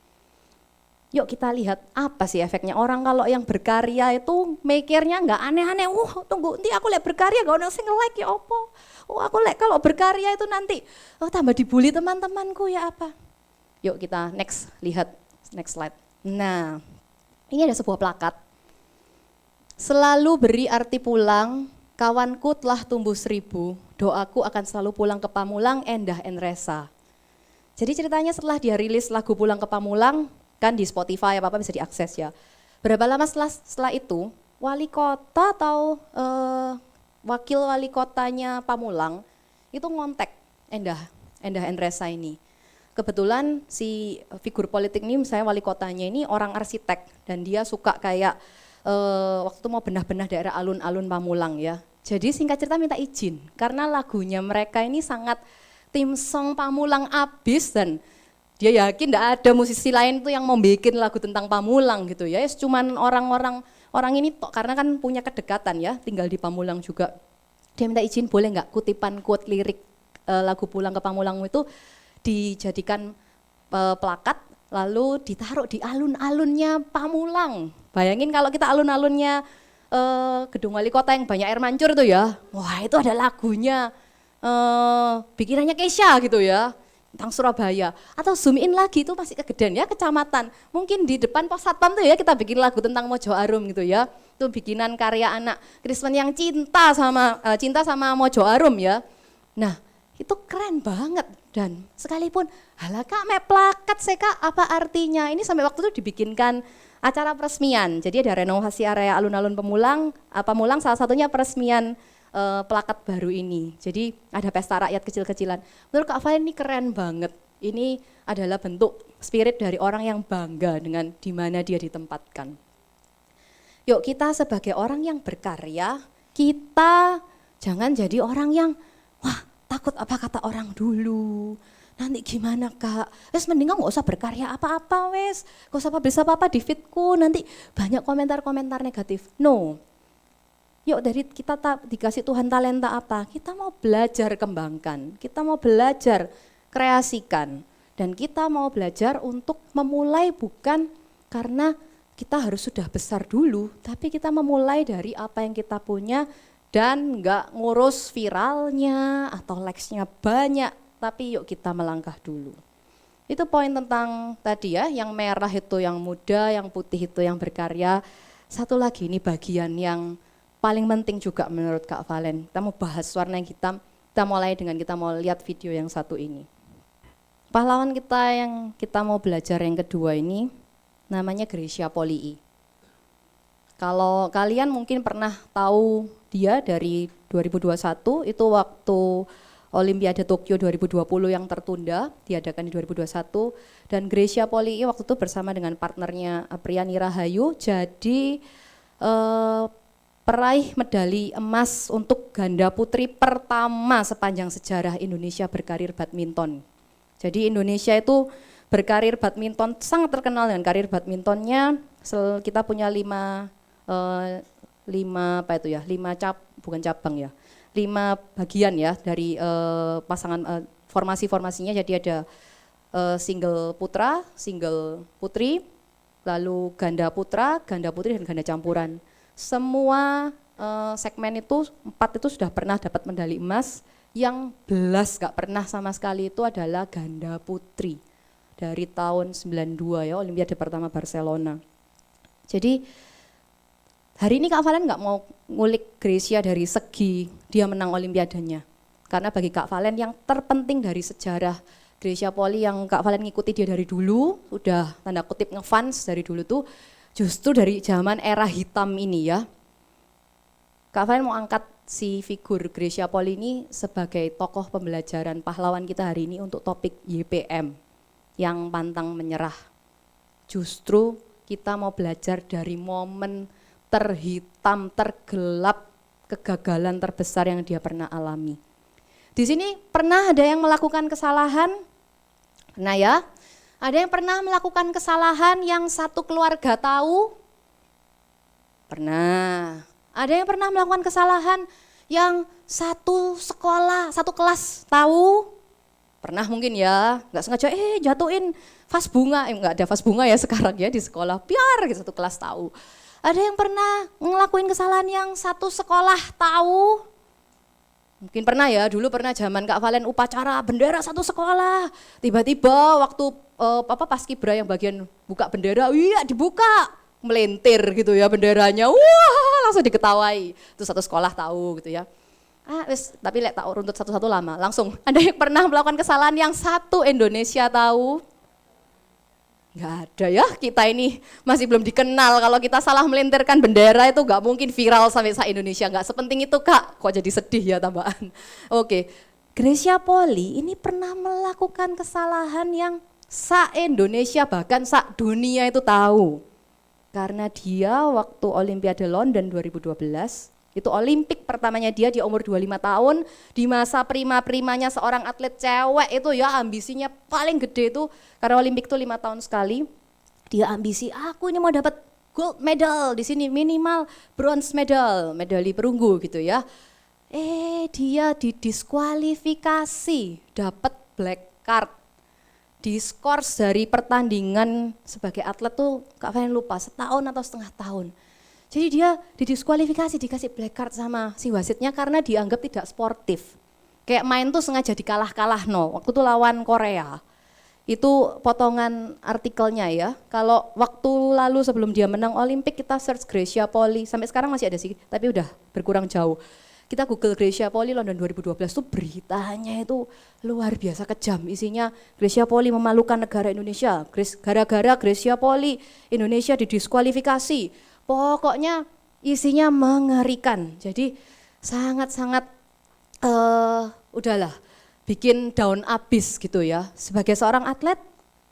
Yuk kita lihat apa sih efeknya. Orang kalau yang berkarya itu mikirnya nggak aneh-aneh. Tunggu, nanti aku lihat berkarya gak ono sing like ya opo. Aku lihat kalau berkarya itu nanti tambah dibully teman-temanku ya apa. Yuk kita lihat next slide. Nah, ini ada sebuah plakat. Selalu beri arti pulang, kawanku telah tumbuh 1000, doaku akan selalu pulang ke Pamulang, Endah Enresa. Jadi ceritanya setelah dia rilis lagu Pulang ke Pamulang, kan di Spotify apa-apa bisa diakses ya. Berapa lama setelah itu, wali kota atau wakil wali kotanya Pamulang itu ngontek Endah Enresa ini. Kebetulan si figur politik ini misalnya wali kotanya ini orang arsitek dan dia suka kayak waktu itu mau benah-benah daerah alun-alun Pamulang ya. Jadi singkat cerita minta izin karena lagunya mereka ini sangat tim song Pamulang abis dan dia yakin tidak ada musisi lain tuh yang mau bikin lagu tentang Pamulang gitu ya. Cuman orang ini tok karena kan punya kedekatan ya, tinggal di Pamulang juga. Dia minta izin boleh nggak kutipan quote lirik lagu Pulang ke Pamulang itu dijadikan plakat lalu ditaruh di alun-alunnya Pamulang. Bayangin kalau kita alun-alunnya gedung wali kota yang banyak air mancur tuh ya. Wah, itu ada lagunya bikinannya Kesha gitu ya. Tentang Surabaya, atau zoom in lagi itu masih kegedean ya, kecamatan. Mungkin di depan pos satpam tuh ya kita bikin lagu tentang Mojo Arum gitu ya. Itu bikinan karya anak Kristen yang cinta sama Mojo Arum ya. Nah, itu keren banget dan sekalipun halaka me plakat seka apa artinya? Ini sampai waktu itu dibikinkan acara peresmian. Jadi ada renovasi area alun-alun Pamulang salah satunya peresmian plakat baru ini. Jadi ada pesta rakyat kecil-kecilan. Menurut Kak Valen ini keren banget. Ini adalah bentuk spirit dari orang yang bangga dengan di mana dia ditempatkan. Yuk kita sebagai orang yang berkarya, kita jangan jadi orang yang takut apa kata orang dulu. Nanti gimana Kak? Wes mendingan nggak usah berkarya apa-apa wes. Nggak usah publish apa-apa di feedku. Nanti banyak komentar-komentar negatif. No. Yuk dari kita dikasih Tuhan talenta apa, kita mau belajar kembangkan, kita mau belajar kreasikan, dan kita mau belajar untuk memulai bukan karena kita harus sudah besar dulu, tapi kita memulai dari apa yang kita punya dan nggak ngurus viralnya atau likes-nya banyak, tapi yuk kita melangkah dulu. Itu poin tentang tadi ya, yang merah itu yang muda, yang putih itu yang berkarya. Satu lagi ini bagian yang paling penting juga menurut Kak Valen. Kita mau bahas warna yang hitam, kita mulai dengan kita mau lihat video yang satu ini. Pahlawan kita yang kita mau belajar yang kedua ini namanya Gracia Polii. Kalau kalian mungkin pernah tahu dia dari 2021 itu waktu Olimpiade Tokyo 2020 yang tertunda diadakan di 2021 dan Gracia Polii waktu itu bersama dengan partnernya Apriani Rahayu jadi peraih medali emas untuk ganda putri pertama sepanjang sejarah Indonesia berkarir badminton. Jadi Indonesia itu berkarir badminton sangat terkenal dengan karir badmintonnya. Kita punya 5 bagian ya dari pasangan formasi-formasinya. Jadi ada single putra, single putri, lalu ganda putra, ganda putri dan ganda campuran. Semua segmen itu 4 itu sudah pernah dapat medali emas, yang belas gak pernah sama sekali itu adalah ganda putri dari tahun 92 ya, Olimpiade pertama Barcelona. Jadi hari ini Kak Valen gak mau ngulik Gracia dari segi dia menang Olimpiadanya, karena bagi Kak Valen yang terpenting dari sejarah Gracia Polii yang Kak Valen ngikuti dia dari dulu, udah tanda kutip ngefans dari dulu tuh, justru dari zaman era hitam ini ya. Kak Valen mau angkat si figur Gracia Polii ini sebagai tokoh pembelajaran pahlawan kita hari ini untuk topik YPM yang pantang menyerah. Justru kita mau belajar dari momen terhitam, tergelap, kegagalan terbesar yang dia pernah alami. Di sini pernah ada yang melakukan kesalahan? Pernah ya? Ada yang pernah melakukan kesalahan yang satu keluarga tahu? Pernah. Ada yang pernah melakukan kesalahan yang satu sekolah, satu kelas tahu? Pernah mungkin ya, nggak sengaja jatuhin vas bunga, nggak ada vas bunga ya sekarang ya di sekolah, biar gitu satu kelas tahu. Ada yang pernah ngelakuin kesalahan yang satu sekolah tahu? Mungkin pernah ya, dulu pernah zaman Kak Valen upacara bendera satu sekolah. Tiba-tiba waktu paskibra yang bagian buka bendera, iya dibuka, melintir gitu ya benderanya. Wah, langsung diketawai. Itu satu sekolah tahu gitu ya. Tapi tak runtut satu-satu lama. Langsung, ada yang pernah melakukan kesalahan yang satu Indonesia tahu? Nggak ada ya, kita ini masih belum dikenal. Kalau kita salah melintirkan bendera itu nggak mungkin viral sampai se-Indonesia. Nggak sepenting itu Kak, kok jadi sedih ya tambahan. Oke, Gracia Poli ini pernah melakukan kesalahan yang se-Indonesia bahkan se-dunia itu tahu. Karena dia waktu Olimpiade London 2012, itu Olimpik pertamanya dia di umur 25 tahun, di masa prima-primanya seorang atlet cewek itu ya ambisinya paling gede itu, karena Olimpik itu 5 tahun sekali, dia ambisi aku ini mau dapat gold medal di sini minimal bronze medal, medali perunggu gitu ya. Dia didiskualifikasi, dapat black card, diskors dari pertandingan sebagai atlet tuh Kak Fenen lupa setahun atau setengah tahun. Jadi dia didiskualifikasi, dikasih black card sama si wasitnya karena dianggap tidak sportif. Kayak main tuh sengaja dikalah-kalah waktu itu lawan Korea. Itu potongan artikelnya ya. Kalau waktu lalu sebelum dia menang Olimpik kita search Gracia Poli, sampai sekarang masih ada sih tapi udah berkurang jauh. Kita Google Gracia Poli London 2012 tuh beritanya itu luar biasa kejam. Isinya Gracia Poli memalukan negara Indonesia, gara-gara Gracia Poli Indonesia didiskualifikasi. Pokoknya isinya mengerikan, jadi sangat-sangat udahlah bikin down abis gitu ya. Sebagai seorang atlet,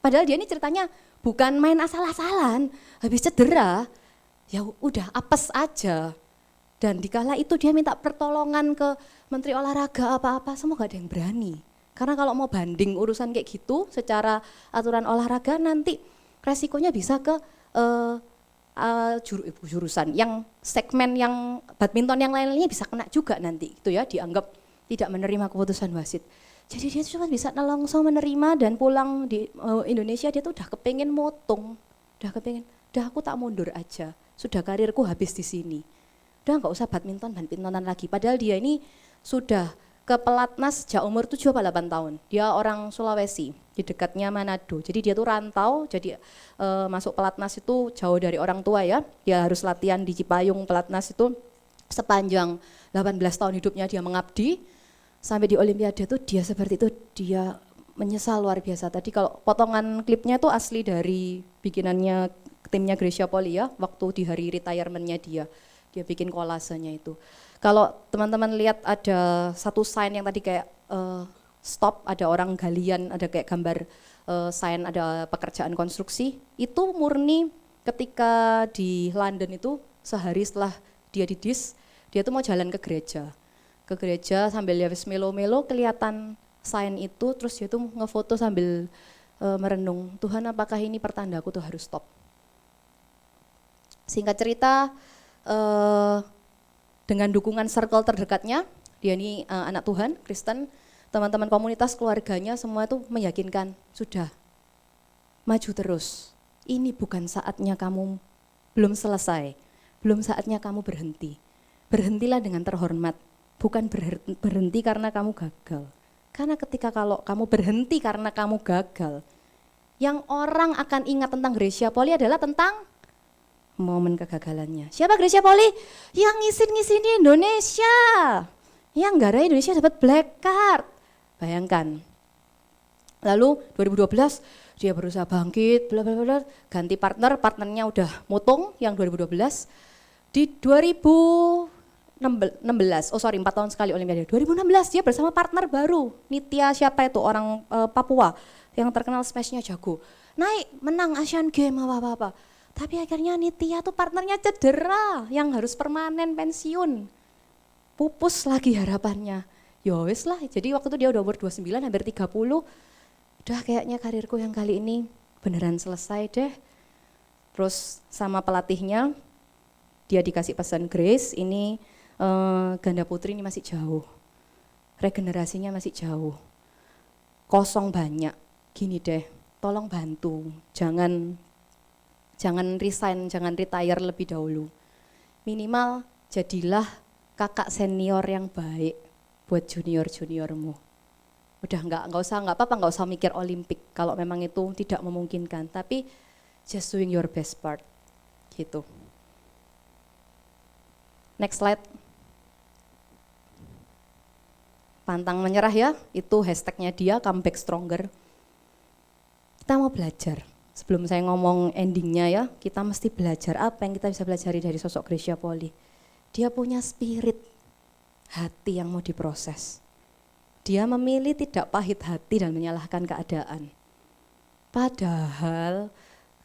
padahal dia ini ceritanya bukan main asal-asalan, habis cedera, ya udah apes aja. Dan dikala itu dia minta pertolongan ke Menteri Olahraga apa-apa, semua gak ada yang berani. Karena kalau mau banding urusan kayak gitu secara aturan olahraga nanti resikonya bisa ke jurusan yang segmen yang badminton yang lain-lainnya bisa kena juga nanti gitu ya, dianggap tidak menerima keputusan wasit. Jadi dia cuma bisa nelongso menerima dan pulang di Indonesia dia tuh udah kepengen motong, udah aku tak mundur aja, sudah karirku habis di sini, udah nggak usah badmintonan lagi. Padahal dia ini sudah ke pelatnas sejak umur 7 atau 8 tahun. Dia orang Sulawesi, di dekatnya Manado. Jadi dia tuh rantau, jadi masuk pelatnas itu jauh dari orang tua ya. Dia harus latihan di Cipayung pelatnas itu sepanjang 18 tahun hidupnya dia mengabdi. Sampai di Olimpiade tuh dia seperti itu, dia menyesal luar biasa. Tadi kalau potongan klipnya tuh asli dari bikinannya timnya Gracia Poli ya, waktu di hari retirementnya dia bikin kolasenya itu. Kalau teman-teman lihat ada satu sign yang tadi kayak stop, ada orang galian, ada kayak gambar sign, ada pekerjaan konstruksi, itu murni ketika di London itu sehari setelah dia didis, dia tuh mau jalan ke gereja sambil dia melo-melo kelihatan sign itu, terus dia tuh ngefoto sambil merenung, Tuhan apakah ini pertanda aku tuh harus stop. Singkat cerita, dengan dukungan circle terdekatnya, dia ini anak Tuhan, Kristen, teman-teman komunitas, keluarganya semua itu meyakinkan, sudah, maju terus. Ini bukan saatnya kamu belum selesai, belum saatnya kamu berhenti. Berhentilah dengan terhormat, bukan berhenti karena kamu gagal. Karena ketika kalau kamu berhenti karena kamu gagal, yang orang akan ingat tentang Gracia Poli adalah tentang momen kegagalannya. Siapa Gracia Poli? Yang ngisin-ngisini Indonesia. Yang gara Indonesia dapat black card. Bayangkan. Lalu 2012 dia berusaha bangkit, bla bla bla, ganti partnernya udah motong yang 2012. Di 4 tahun sekali Olimpiade. 2016 dia bersama partner baru, Nitya siapa itu, orang Papua yang terkenal smashnya jago. Naik, menang Asian Games apa-apa. Tapi akhirnya Nitya tuh partnernya cedera, yang harus permanen pensiun. Pupus lagi harapannya. Ya wis lah, jadi waktu itu dia udah umur 29, hampir 30. Udah kayaknya karirku yang kali ini beneran selesai deh. Terus sama pelatihnya, dia dikasih pesan Grace, ini ganda putri ini masih jauh. Regenerasinya masih jauh. kosong banyak. Gini deh, tolong bantu, jangan resign, jangan retire lebih dahulu. Minimal jadilah kakak senior yang baik buat junior-juniormu. Udah nggak usah mikir Olimpik kalau memang itu tidak memungkinkan, tapi just doing your best part gitu. Next slide. Pantang menyerah ya, itu hashtagnya dia, comeback stronger. Kita mau belajar. Sebelum saya ngomong endingnya ya, kita mesti belajar apa yang kita bisa pelajari dari sosok Gracia Poli. Dia punya spirit, hati yang mau diproses. Dia memilih tidak pahit hati dan menyalahkan keadaan. Padahal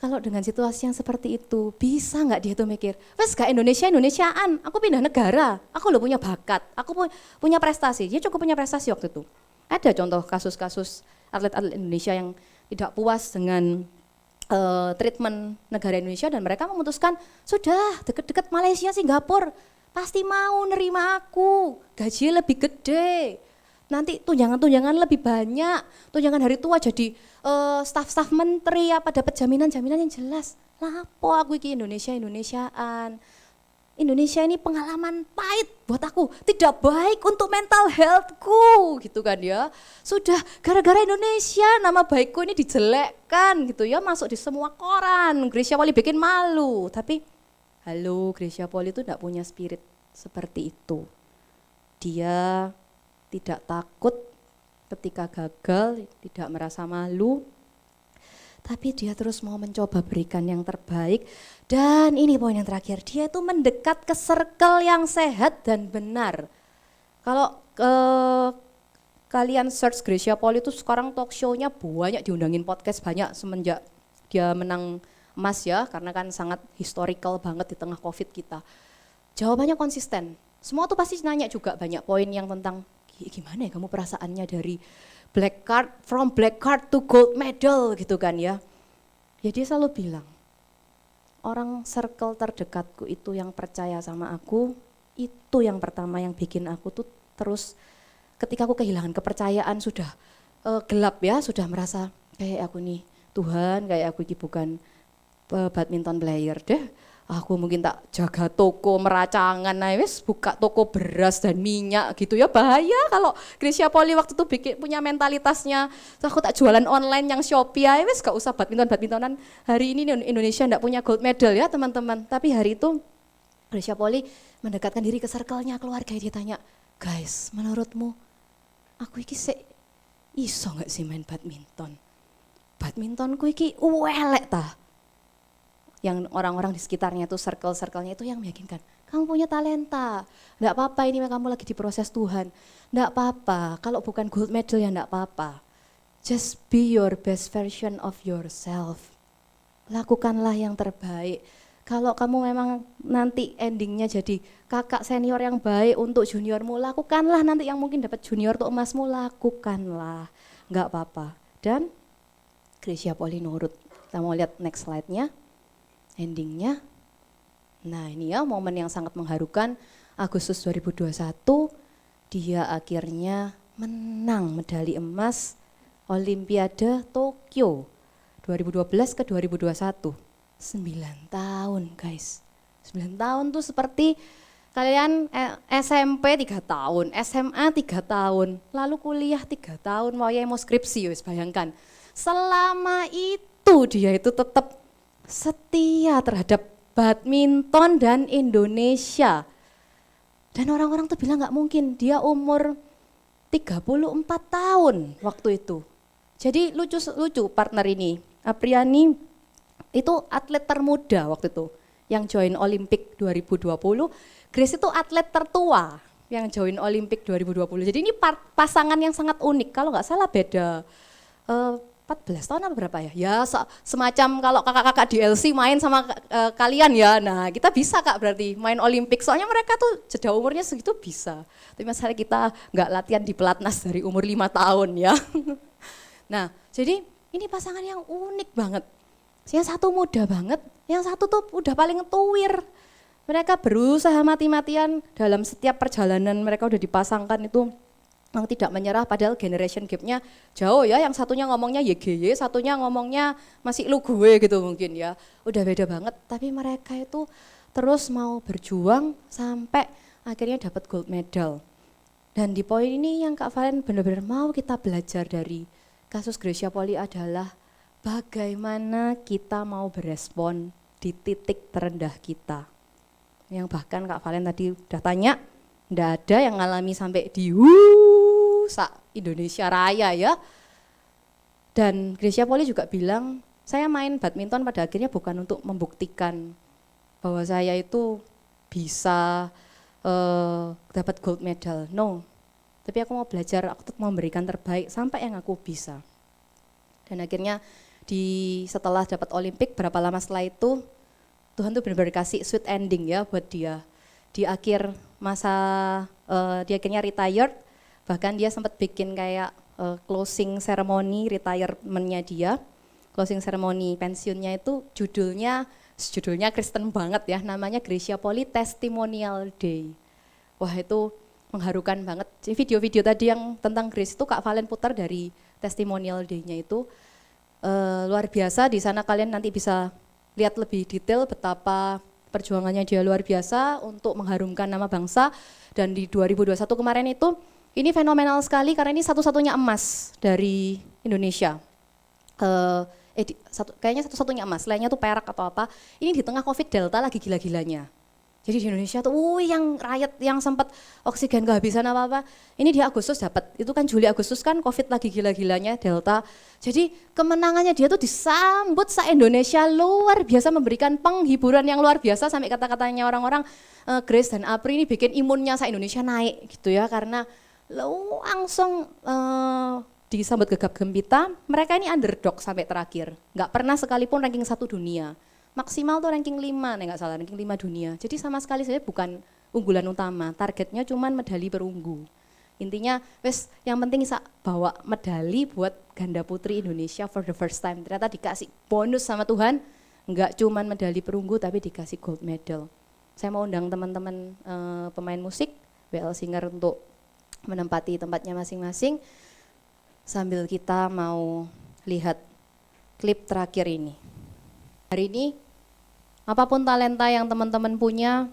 kalau dengan situasi yang seperti itu, bisa nggak dia tuh mikir, wes gak Indonesiaan, aku pindah negara, aku loh punya bakat, aku punya prestasi. Dia cukup punya prestasi waktu itu. Ada contoh kasus-kasus atlet-atlet Indonesia yang tidak puas dengan treatment negara Indonesia dan mereka memutuskan, sudah deket-deket Malaysia, Singapura, pasti mau nerima aku, gaji lebih gede. Nanti tunjangan-tunjangan lebih banyak, tunjangan hari tua jadi staf-staf menteri apa dapat jaminan-jaminan yang jelas. Lapo aku iki Indonesiaan. Indonesia ini pengalaman pahit buat aku, tidak baik untuk mental healthku gitu kan ya. Sudah gara-gara Indonesia nama baikku ini dijelekkan gitu ya, masuk di semua koran, Gracia Poli bikin malu. Tapi halo, Gracia Poli itu enggak punya spirit seperti itu. Dia tidak takut ketika gagal, tidak merasa malu, tapi dia terus mau mencoba berikan yang terbaik. Dan ini poin yang terakhir, dia itu mendekat ke circle yang sehat dan benar. Kalau kalian search Gracia Poli itu sekarang talk show-nya banyak, diundangin podcast banyak semenjak dia menang emas ya, karena kan sangat historical banget di tengah COVID kita. Jawabannya konsisten, semua tuh pasti nanya juga banyak poin yang tentang gimana ya kamu perasaannya dari from black card to gold medal gitu kan ya. Ya dia selalu bilang, orang circle terdekatku itu yang percaya sama aku, itu yang pertama yang bikin aku tuh terus ketika aku kehilangan kepercayaan sudah gelap ya, sudah merasa kayak aku nih, Tuhan kayak aku ini bukan badminton player deh. Aku mungkin tak jaga toko meracangan, nah wis buka toko beras dan minyak gitu ya, bahaya kalau Gracia Poli waktu itu punya mentalitasnya, aku tak jualan online yang Shopee ya wis gak usah badmintonan. Hari ini Indonesia ndak punya gold medal ya teman-teman, tapi hari itu Gracia Poli mendekatkan diri ke circle-nya keluarga, dia tanya, guys menurutmu aku iki iso gak sih main badminton? Badmintonku iki welek tah? Yang orang-orang di sekitarnya tuh circle-circle-nya itu yang meyakinkan, kamu punya talenta, enggak apa-apa ini kamu lagi diproses Tuhan, enggak apa-apa, kalau bukan gold medal ya enggak apa-apa, just be your best version of yourself, lakukanlah yang terbaik. Kalau kamu memang nanti endingnya jadi kakak senior yang baik untuk juniormu, lakukanlah, nanti yang mungkin dapat junior tuh emasmu, lakukanlah, enggak apa-apa. Dan Gracia Poli nurut. Kita mau lihat next slide-nya. Endingnya, nah ini ya momen yang sangat mengharukan. Agustus 2021 dia akhirnya menang medali emas Olimpiade Tokyo 2012 ke 2021. 9 tahun guys, 9 tahun tuh seperti kalian SMP 3 tahun, SMA 3 tahun, lalu kuliah 3 tahun, mau skripsi wis bayangkan. Selama itu dia itu tetap setia terhadap badminton dan Indonesia. Dan orang-orang tuh bilang gak mungkin, dia umur 34 tahun waktu itu. Jadi lucu partner ini, Apriani itu atlet termuda waktu itu yang join Olimpik 2020. Grace itu atlet tertua yang join Olimpik 2020. Jadi ini pasangan yang sangat unik, kalau gak salah beda 14 tahun apa berapa ya? Ya semacam kalau kakak-kakak di LC main sama kalian ya. Nah kita bisa kak berarti main Olimpik. Soalnya mereka tuh jeda umurnya segitu bisa. Tapi masalah kita nggak latihan di pelatnas dari umur 5 tahun ya. Nah jadi ini pasangan yang unik banget. Yang satu muda banget, yang satu tuh udah paling tuwir. Mereka berusaha mati-matian dalam setiap perjalanan mereka udah dipasangkan itu yang tidak menyerah, padahal generation gap-nya jauh ya, yang satunya ngomongnya YGY, satunya ngomongnya masih lu gue gitu mungkin ya, udah beda banget, tapi mereka itu terus mau berjuang sampai akhirnya dapat gold medal. Dan di poin ini yang Kak Valen benar-benar mau kita belajar dari kasus Gracia Poli adalah bagaimana kita mau berespon di titik terendah kita. Yang bahkan Kak Valen tadi udah tanya, nggak ada yang ngalami sampai di Indonesia Raya ya. Dan Gracia Poli juga bilang, saya main badminton pada akhirnya bukan untuk membuktikan bahwa saya itu bisa dapat gold medal, no. Tapi aku mau belajar, aku mau memberikan terbaik sampai yang aku bisa. Dan akhirnya setelah dapat Olimpik, berapa lama setelah itu Tuhan tuh benar-benar kasih sweet ending ya buat dia. Di akhir masa, dia akhirnya retired, bahkan dia sempat bikin kayak closing ceremony retirement-nya dia. Closing ceremony pensiunnya itu judulnya Kristen banget ya, namanya Gracia Poli Testimonial Day. Wah itu mengharukan banget. Video-video tadi yang tentang Grace itu Kak Valen putar dari Testimonial Day-nya itu luar biasa. Di sana kalian nanti bisa lihat lebih detail betapa perjuangannya dia luar biasa untuk mengharumkan nama bangsa. Dan di 2021 kemarin itu ini fenomenal sekali karena ini satu-satunya emas dari Indonesia. Kayaknya satu-satunya emas, lainnya tuh perak atau apa. Ini di tengah COVID Delta lagi gila-gilanya. Jadi di Indonesia tuh, yang rakyat yang sempat oksigen kehabisan apa-apa, ini di Agustus dapat. Itu kan Juli Agustus kan COVID lagi gila-gilanya Delta. Jadi kemenangannya dia tuh disambut se-Indonesia luar biasa, memberikan penghiburan yang luar biasa sampai kata-katanya orang-orang Grace dan Apri ini bikin imunnya se-Indonesia naik gitu ya, karena langsung disambut gegap gempita. Mereka ini underdog sampai terakhir, nggak pernah sekalipun ranking 1 dunia. Maksimal tuh ranking 5, nggak salah, ranking 5 dunia. Jadi sama sekali saya bukan unggulan utama, targetnya cuman medali perunggu. Intinya wes yang penting bisa bawa medali buat ganda putri Indonesia for the first time. Ternyata dikasih bonus sama Tuhan, nggak cuman medali perunggu tapi dikasih gold medal. Saya mau undang teman-teman pemain musik, WL Singer untuk menempati tempatnya masing-masing sambil kita mau lihat klip terakhir ini. Hari ini, apapun talenta yang teman-teman punya,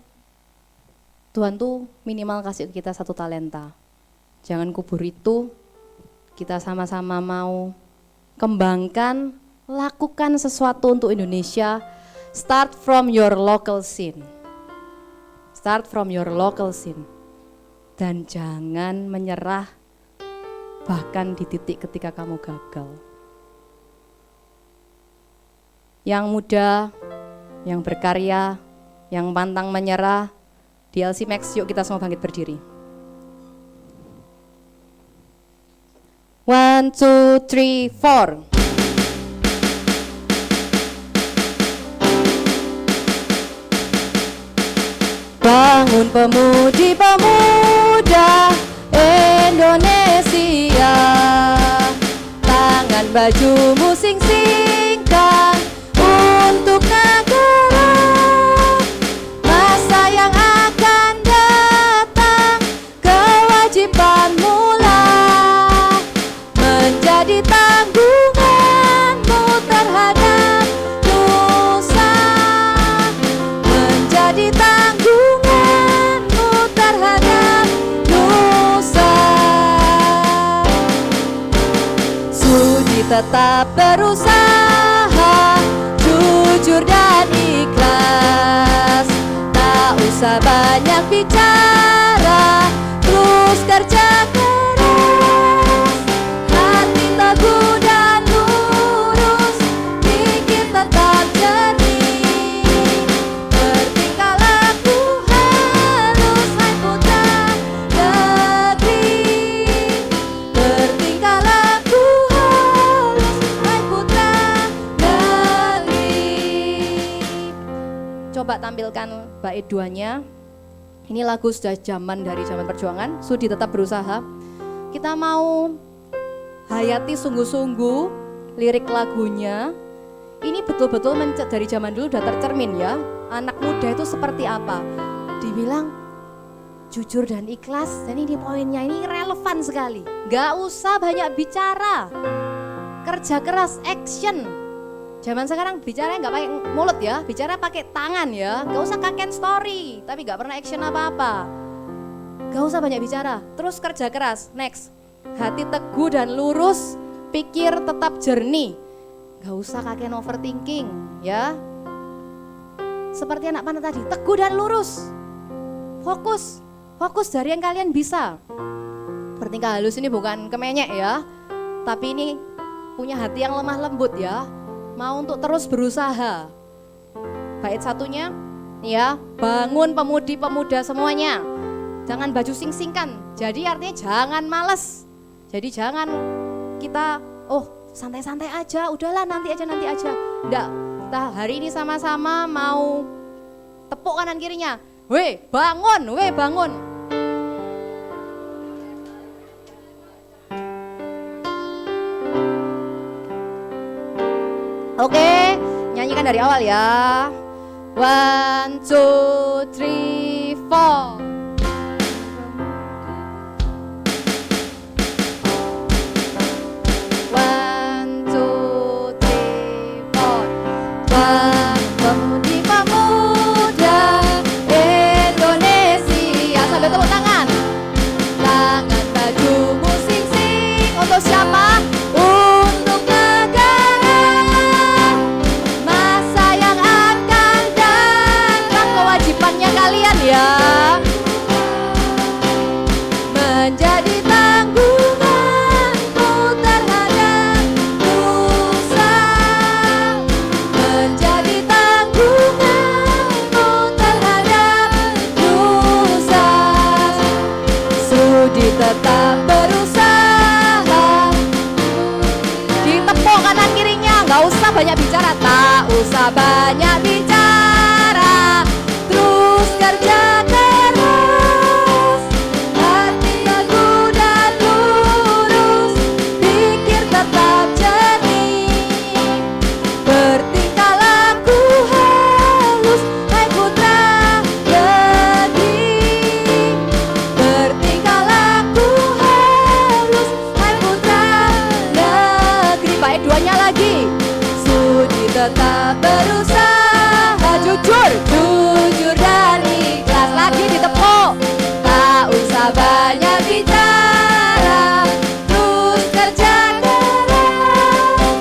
Tuhan tuh minimal kasih kita 1 talenta. Jangan kubur itu, kita sama-sama mau kembangkan, lakukan sesuatu untuk Indonesia. Start from your local scene. Start from your local scene. Dan jangan menyerah bahkan di titik ketika kamu gagal. Yang muda, yang berkarya, yang pantang menyerah, di LC Max yuk kita semua bangkit berdiri. 1, 2, 3, 4. Bangun pemudi-pemuda Indonesia, tangan bajumu sing-singkan untuk negara. Masa yang akan datang, kewajibanmu lah menjadi tanggunganmu terhadap dosa, menjadi tanggunganmu terhadap dosa. Sudi tetap berusaha, jujur dan ikhlas, tak usah banyak bicara, terus kerja keras, hati teguh dan lurus, pikir tetap jernih, bertingkah laku halus, hai putra negeri, bertingkah laku halus, hai putra negeri. Coba tampilkan bait duanya. Ini lagu sudah dari zaman perjuangan, Sudi tetap berusaha. Kita mau hayati sungguh-sungguh lirik lagunya. Ini betul-betul dari zaman dulu udah tercermin ya. Anak muda itu seperti apa? Dibilang jujur dan ikhlas. Dan ini poinnya, ini relevan sekali. Gak usah banyak bicara, kerja keras, action. Zaman sekarang bicara nggak pakai mulut ya, bicara pakai tangan ya. Gak usah kakek story, tapi gak pernah action apa-apa. Gak usah banyak bicara, terus kerja keras. Next, hati teguh dan lurus, pikir tetap jernih. Gak usah kakek overthinking ya. Seperti anak panah tadi, teguh dan lurus. Fokus dari yang kalian bisa. Bertingkah halus ini bukan kemenyek ya, tapi ini punya hati yang lemah lembut ya. Mau untuk terus berusaha. Bait satunya ya, bangun pemudi-pemuda semuanya. Jangan baju sing-singkan. Jadi artinya jangan males. Jadi jangan kita santai-santai aja, udahlah nanti aja. Enggak, kita hari ini sama-sama mau tepuk kanan kirinya. Weh, bangun. Oke, nyanyikan dari awal ya. 1, 2, 3, 4. Pemudi-pemuda Indonesia, sambil tepuk tangan. Tangan bajumu sing-sing. Untuk siapa? Untuk negara, masa yang akan datang. Kewajibannya kalian ya, menjadi tanggunganmu terhadap nusa. Menjadi tanggunganmu terhadap nusa. Sudi tetap berusaha. Ditepuk kanan kirinya, gak usah banyak bicara. Tak usah banyak bicara, terus kerja keras. Hati teguh dan lurus, pikir tetap jernih. Bertingkah laku halus, hai putra negeri. Bertingkah laku halus, hai putra negeri. Bait duanya lagi. Sudi tetap berusaha, jujur dan ikhlas. Lagi ditepuk. Tak usah banyak bicara, terus kerja keras.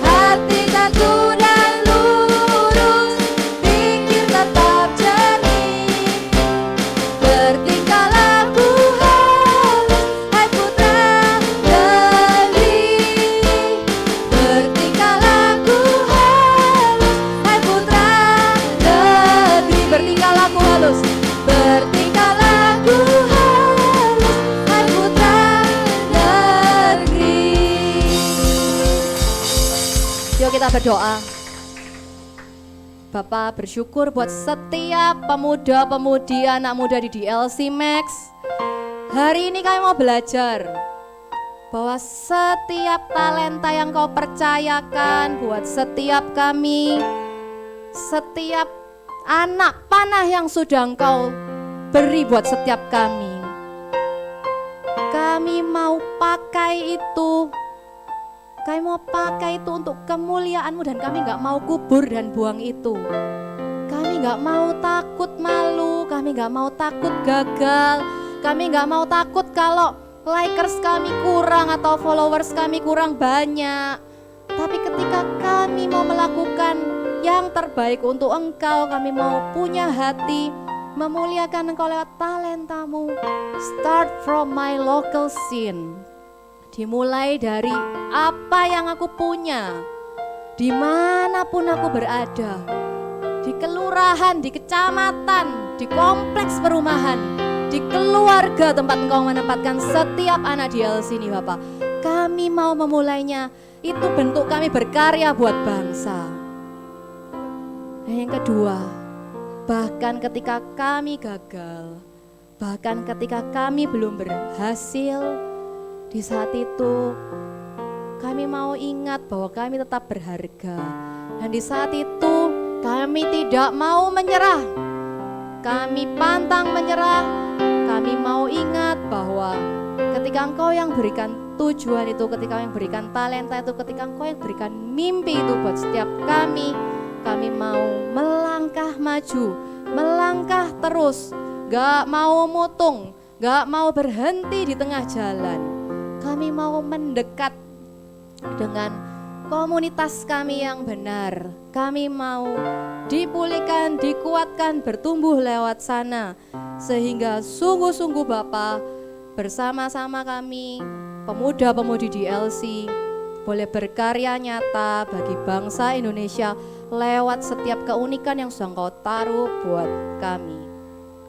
Hati teguh dan lurus, pikir tetap jernih. Bertingkah laku halus, hai putra negeri. Bertingkah laku halus, hai putra negeri. Bertingkah laku halus, bertingkah laku halus, hai putra negeri. Yuk kita berdoa. Bapak bersyukur buat setiap pemuda-pemudi, anak muda di DLC Max. Hari ini kami mau belajar bahwa setiap talenta yang kau percayakan buat setiap kami, setiap anak panah yang sudah engkau beri buat setiap kami mau pakai itu. Kami mau pakai itu untuk kemuliaan-Mu, dan kami gak mau kubur dan buang itu. Kami gak mau takut malu, kami gak mau takut gagal, kami gak mau takut kalau likers kami kurang atau followers kami kurang banyak. Tapi ketika kami mau melakukan yang terbaik untuk Engkau, kami mau punya hati memuliakan Engkau lewat talentamu. Start from my local scene. Dimulai dari apa yang aku punya, dimanapun aku berada, di kelurahan, di kecamatan, di kompleks perumahan, di keluarga tempat Engkau menempatkan setiap anak di LC ini Bapak. Kami mau memulainya, itu bentuk kami berkarya buat bangsa. Dan yang kedua, bahkan ketika kami gagal, bahkan ketika kami belum berhasil, di saat itu kami mau ingat bahwa kami tetap berharga. Dan di saat itu kami tidak mau menyerah. Kami pantang menyerah, kami mau ingat bahwa ketika Engkau yang berikan tujuan itu, ketika Engkau yang berikan talenta itu, ketika Engkau yang berikan mimpi itu buat setiap kami mau melangkah maju, melangkah terus, gak mau mutung, gak mau berhenti di tengah jalan. Kami mau mendekat dengan komunitas kami yang benar. Kami mau dipulihkan, dikuatkan, bertumbuh lewat sana. Sehingga sungguh-sungguh Bapa, bersama-sama kami, pemuda-pemudi di LC, boleh berkarya nyata bagi bangsa Indonesia lewat setiap keunikan yang sudah Engkau taruh buat kami.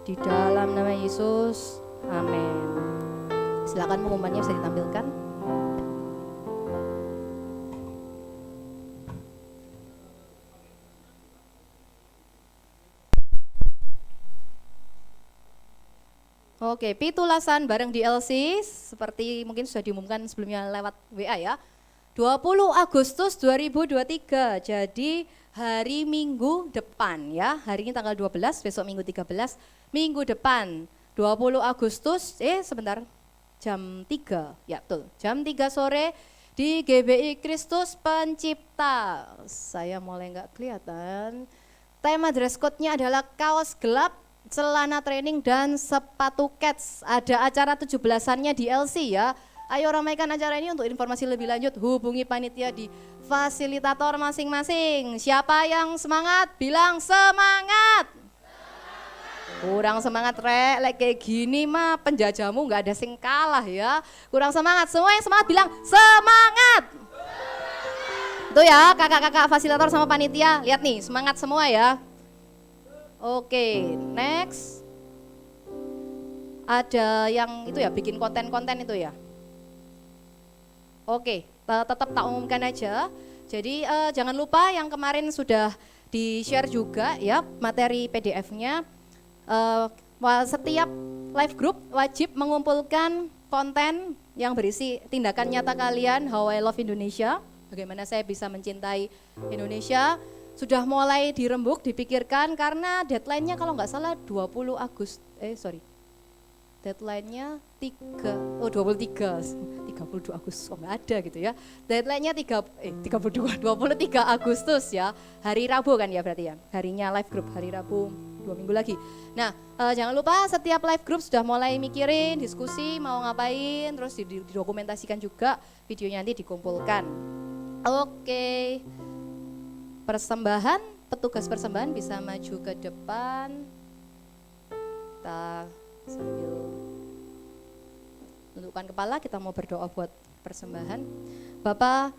Di dalam nama Yesus, amin. Silakan pengumumannya bisa ditampilkan. Oke, pitulasan bareng di LC seperti mungkin sudah diumumkan sebelumnya lewat WA ya. 20 Agustus 2023, jadi hari Minggu depan ya. Hari ini tanggal 12, besok Minggu 13, Minggu depan 20 Agustus, sebentar, jam 3, ya betul, jam 3 sore di GBI Kristus Pencipta. Saya mulai nggak kelihatan. Tema dress code-nya adalah kaos gelap, celana training dan sepatu kets. Ada acara 17-annya di LC ya. Ayo ramaikan acara ini. Untuk informasi lebih lanjut hubungi panitia di fasilitator masing-masing. Siapa yang semangat? Bilang semangat. Kurang semangat rek, like kayak gini mah penjajahmu nggak ada sing kalah ya. Kurang semangat, semua yang semangat bilang semangat. Itu ya kakak-kakak fasilitator sama panitia, lihat nih semangat semua ya. Oke, next. Ada yang itu ya, bikin konten-konten itu ya. Oke, tetap tak umumkan aja. Jadi jangan lupa yang kemarin sudah di-share juga ya materi PDF-nya. Setiap live group wajib mengumpulkan konten yang berisi tindakan nyata kalian, How I Love Indonesia, bagaimana saya bisa mencintai Indonesia. Sudah mulai dirembuk, dipikirkan karena deadline-nya kalau nggak salah 20 Agustus, deadline-nya 32 Agustus, nggak ada gitu ya. Deadline-nya 23 Agustus ya, hari Rabu kan ya berarti ya, harinya live group, hari Rabu 2 minggu lagi. Nah jangan lupa setiap live group sudah mulai mikirin, diskusi mau ngapain, terus didokumentasikan juga, videonya nanti dikumpulkan. Oke. Persembahan, petugas persembahan bisa maju ke depan. Kita sambil tundukkan kepala, kita mau berdoa buat persembahan. Bapak,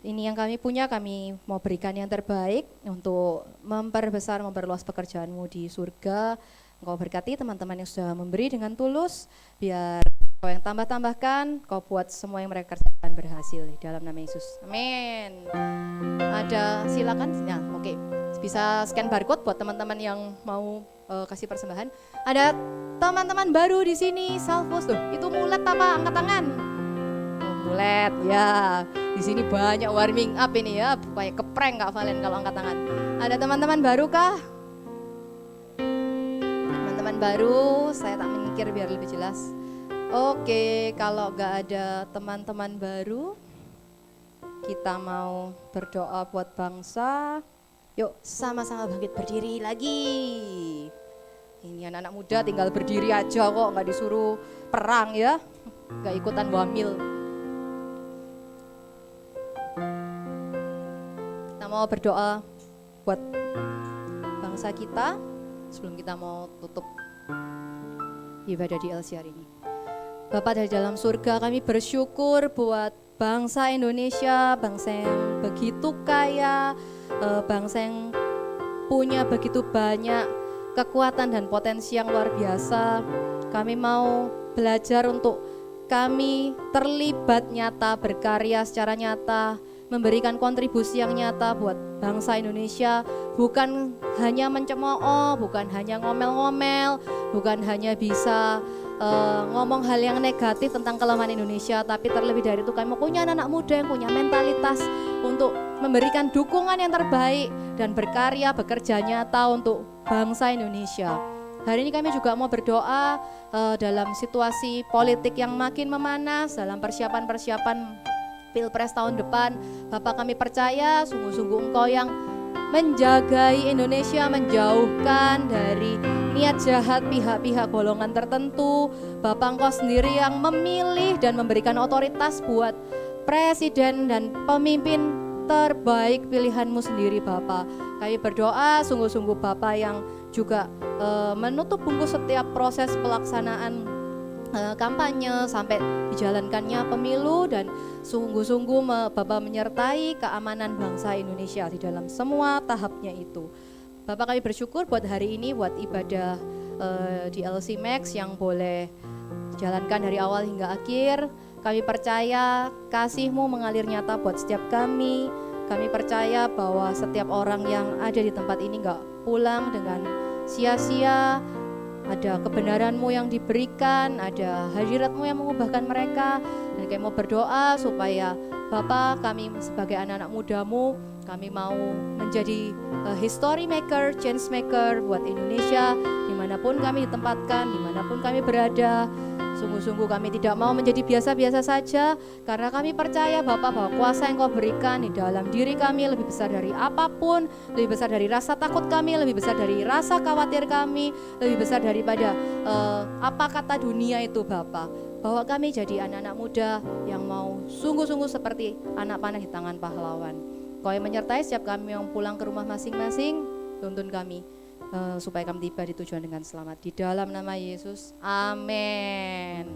ini yang kami punya, kami mau berikan yang terbaik untuk memperbesar, memperluas pekerjaan-Mu di surga. Engkau berkati teman-teman yang sudah memberi dengan tulus, biar Kau yang tambah-tambahkan, Kau buat semua yang mereka kerjakan berhasil di dalam nama Yesus. Amin. Ada silakan, nah oke. Bisa scan barcode buat teman-teman yang mau kasih persembahan. Ada teman-teman baru di sini, Salvos tuh. Itu mulet apa? Angkat tangan. Oh, mulet ya. Di sini banyak warming up ini ya, kayak keprank Kak Valen kalau angkat tangan. Ada teman-teman baru kah? Teman-teman baru, saya tak mikir biar lebih jelas. Oke, kalau gak ada teman-teman baru, kita mau berdoa buat bangsa. Yuk sama-sama bangkit berdiri lagi. Ini anak-anak muda tinggal berdiri aja kok, gak disuruh perang ya, gak ikutan wamil. Kita mau berdoa buat bangsa kita sebelum kita mau tutup ibadah di LC hari ini. Bapak dari dalam surga, kami bersyukur buat bangsa Indonesia, bangsa yang begitu kaya, bangsa yang punya begitu banyak kekuatan dan potensi yang luar biasa. Kami mau belajar untuk kami terlibat nyata, berkarya secara nyata, memberikan kontribusi yang nyata buat bangsa Indonesia, bukan hanya mencemooh, bukan hanya ngomel-ngomel, bukan hanya bisa ngomong hal yang negatif tentang kelemahan Indonesia, tapi terlebih dari itu kami punya anak-anak muda yang punya mentalitas untuk memberikan dukungan yang terbaik dan berkarya, bekerja nyata untuk bangsa Indonesia. Hari ini kami juga mau berdoa dalam situasi politik yang makin memanas, dalam persiapan-persiapan Pilpres tahun depan. Bapak, kami percaya sungguh-sungguh Engkau yang menjagai Indonesia, menjauhkan dari niat jahat pihak-pihak golongan tertentu. Bapak, Engkau sendiri yang memilih dan memberikan otoritas buat presiden dan pemimpin terbaik pilihan-Mu sendiri Bapak. Kami berdoa sungguh-sungguh Bapak yang juga menutup bungkus setiap proses pelaksanaan kampanye sampai dijalankannya pemilu, dan sungguh-sungguh Bapak menyertai keamanan bangsa Indonesia di dalam semua tahapnya itu. Bapak, kami bersyukur buat hari ini, buat ibadah di LC Max yang boleh dijalankan dari awal hingga akhir. Kami percaya kasih-Mu mengalir nyata buat setiap kami. Kami percaya bahwa setiap orang yang ada di tempat ini gak pulang dengan sia-sia. Ada kebenaran-Mu yang diberikan, ada hadirat-Mu yang mengubahkan mereka. Dan kami mau berdoa supaya Bapak, kami sebagai anak-anak muda-Mu, kami mau menjadi history maker, change maker buat Indonesia, dimanapun kami ditempatkan, dimanapun kami berada. Sungguh-sungguh kami tidak mau menjadi biasa-biasa saja, karena kami percaya Bapak bahwa kuasa yang Kau berikan di dalam diri kami lebih besar dari apapun, lebih besar dari rasa takut kami, lebih besar dari rasa khawatir kami, lebih besar daripada apa kata dunia itu Bapak. Bahwa kami jadi anak-anak muda yang mau sungguh-sungguh seperti anak panah di tangan pahlawan. Kau yang menyertai setiap kami yang pulang ke rumah masing-masing, tuntun kami supaya kami tiba di tujuan dengan selamat. Di dalam nama Yesus, amin.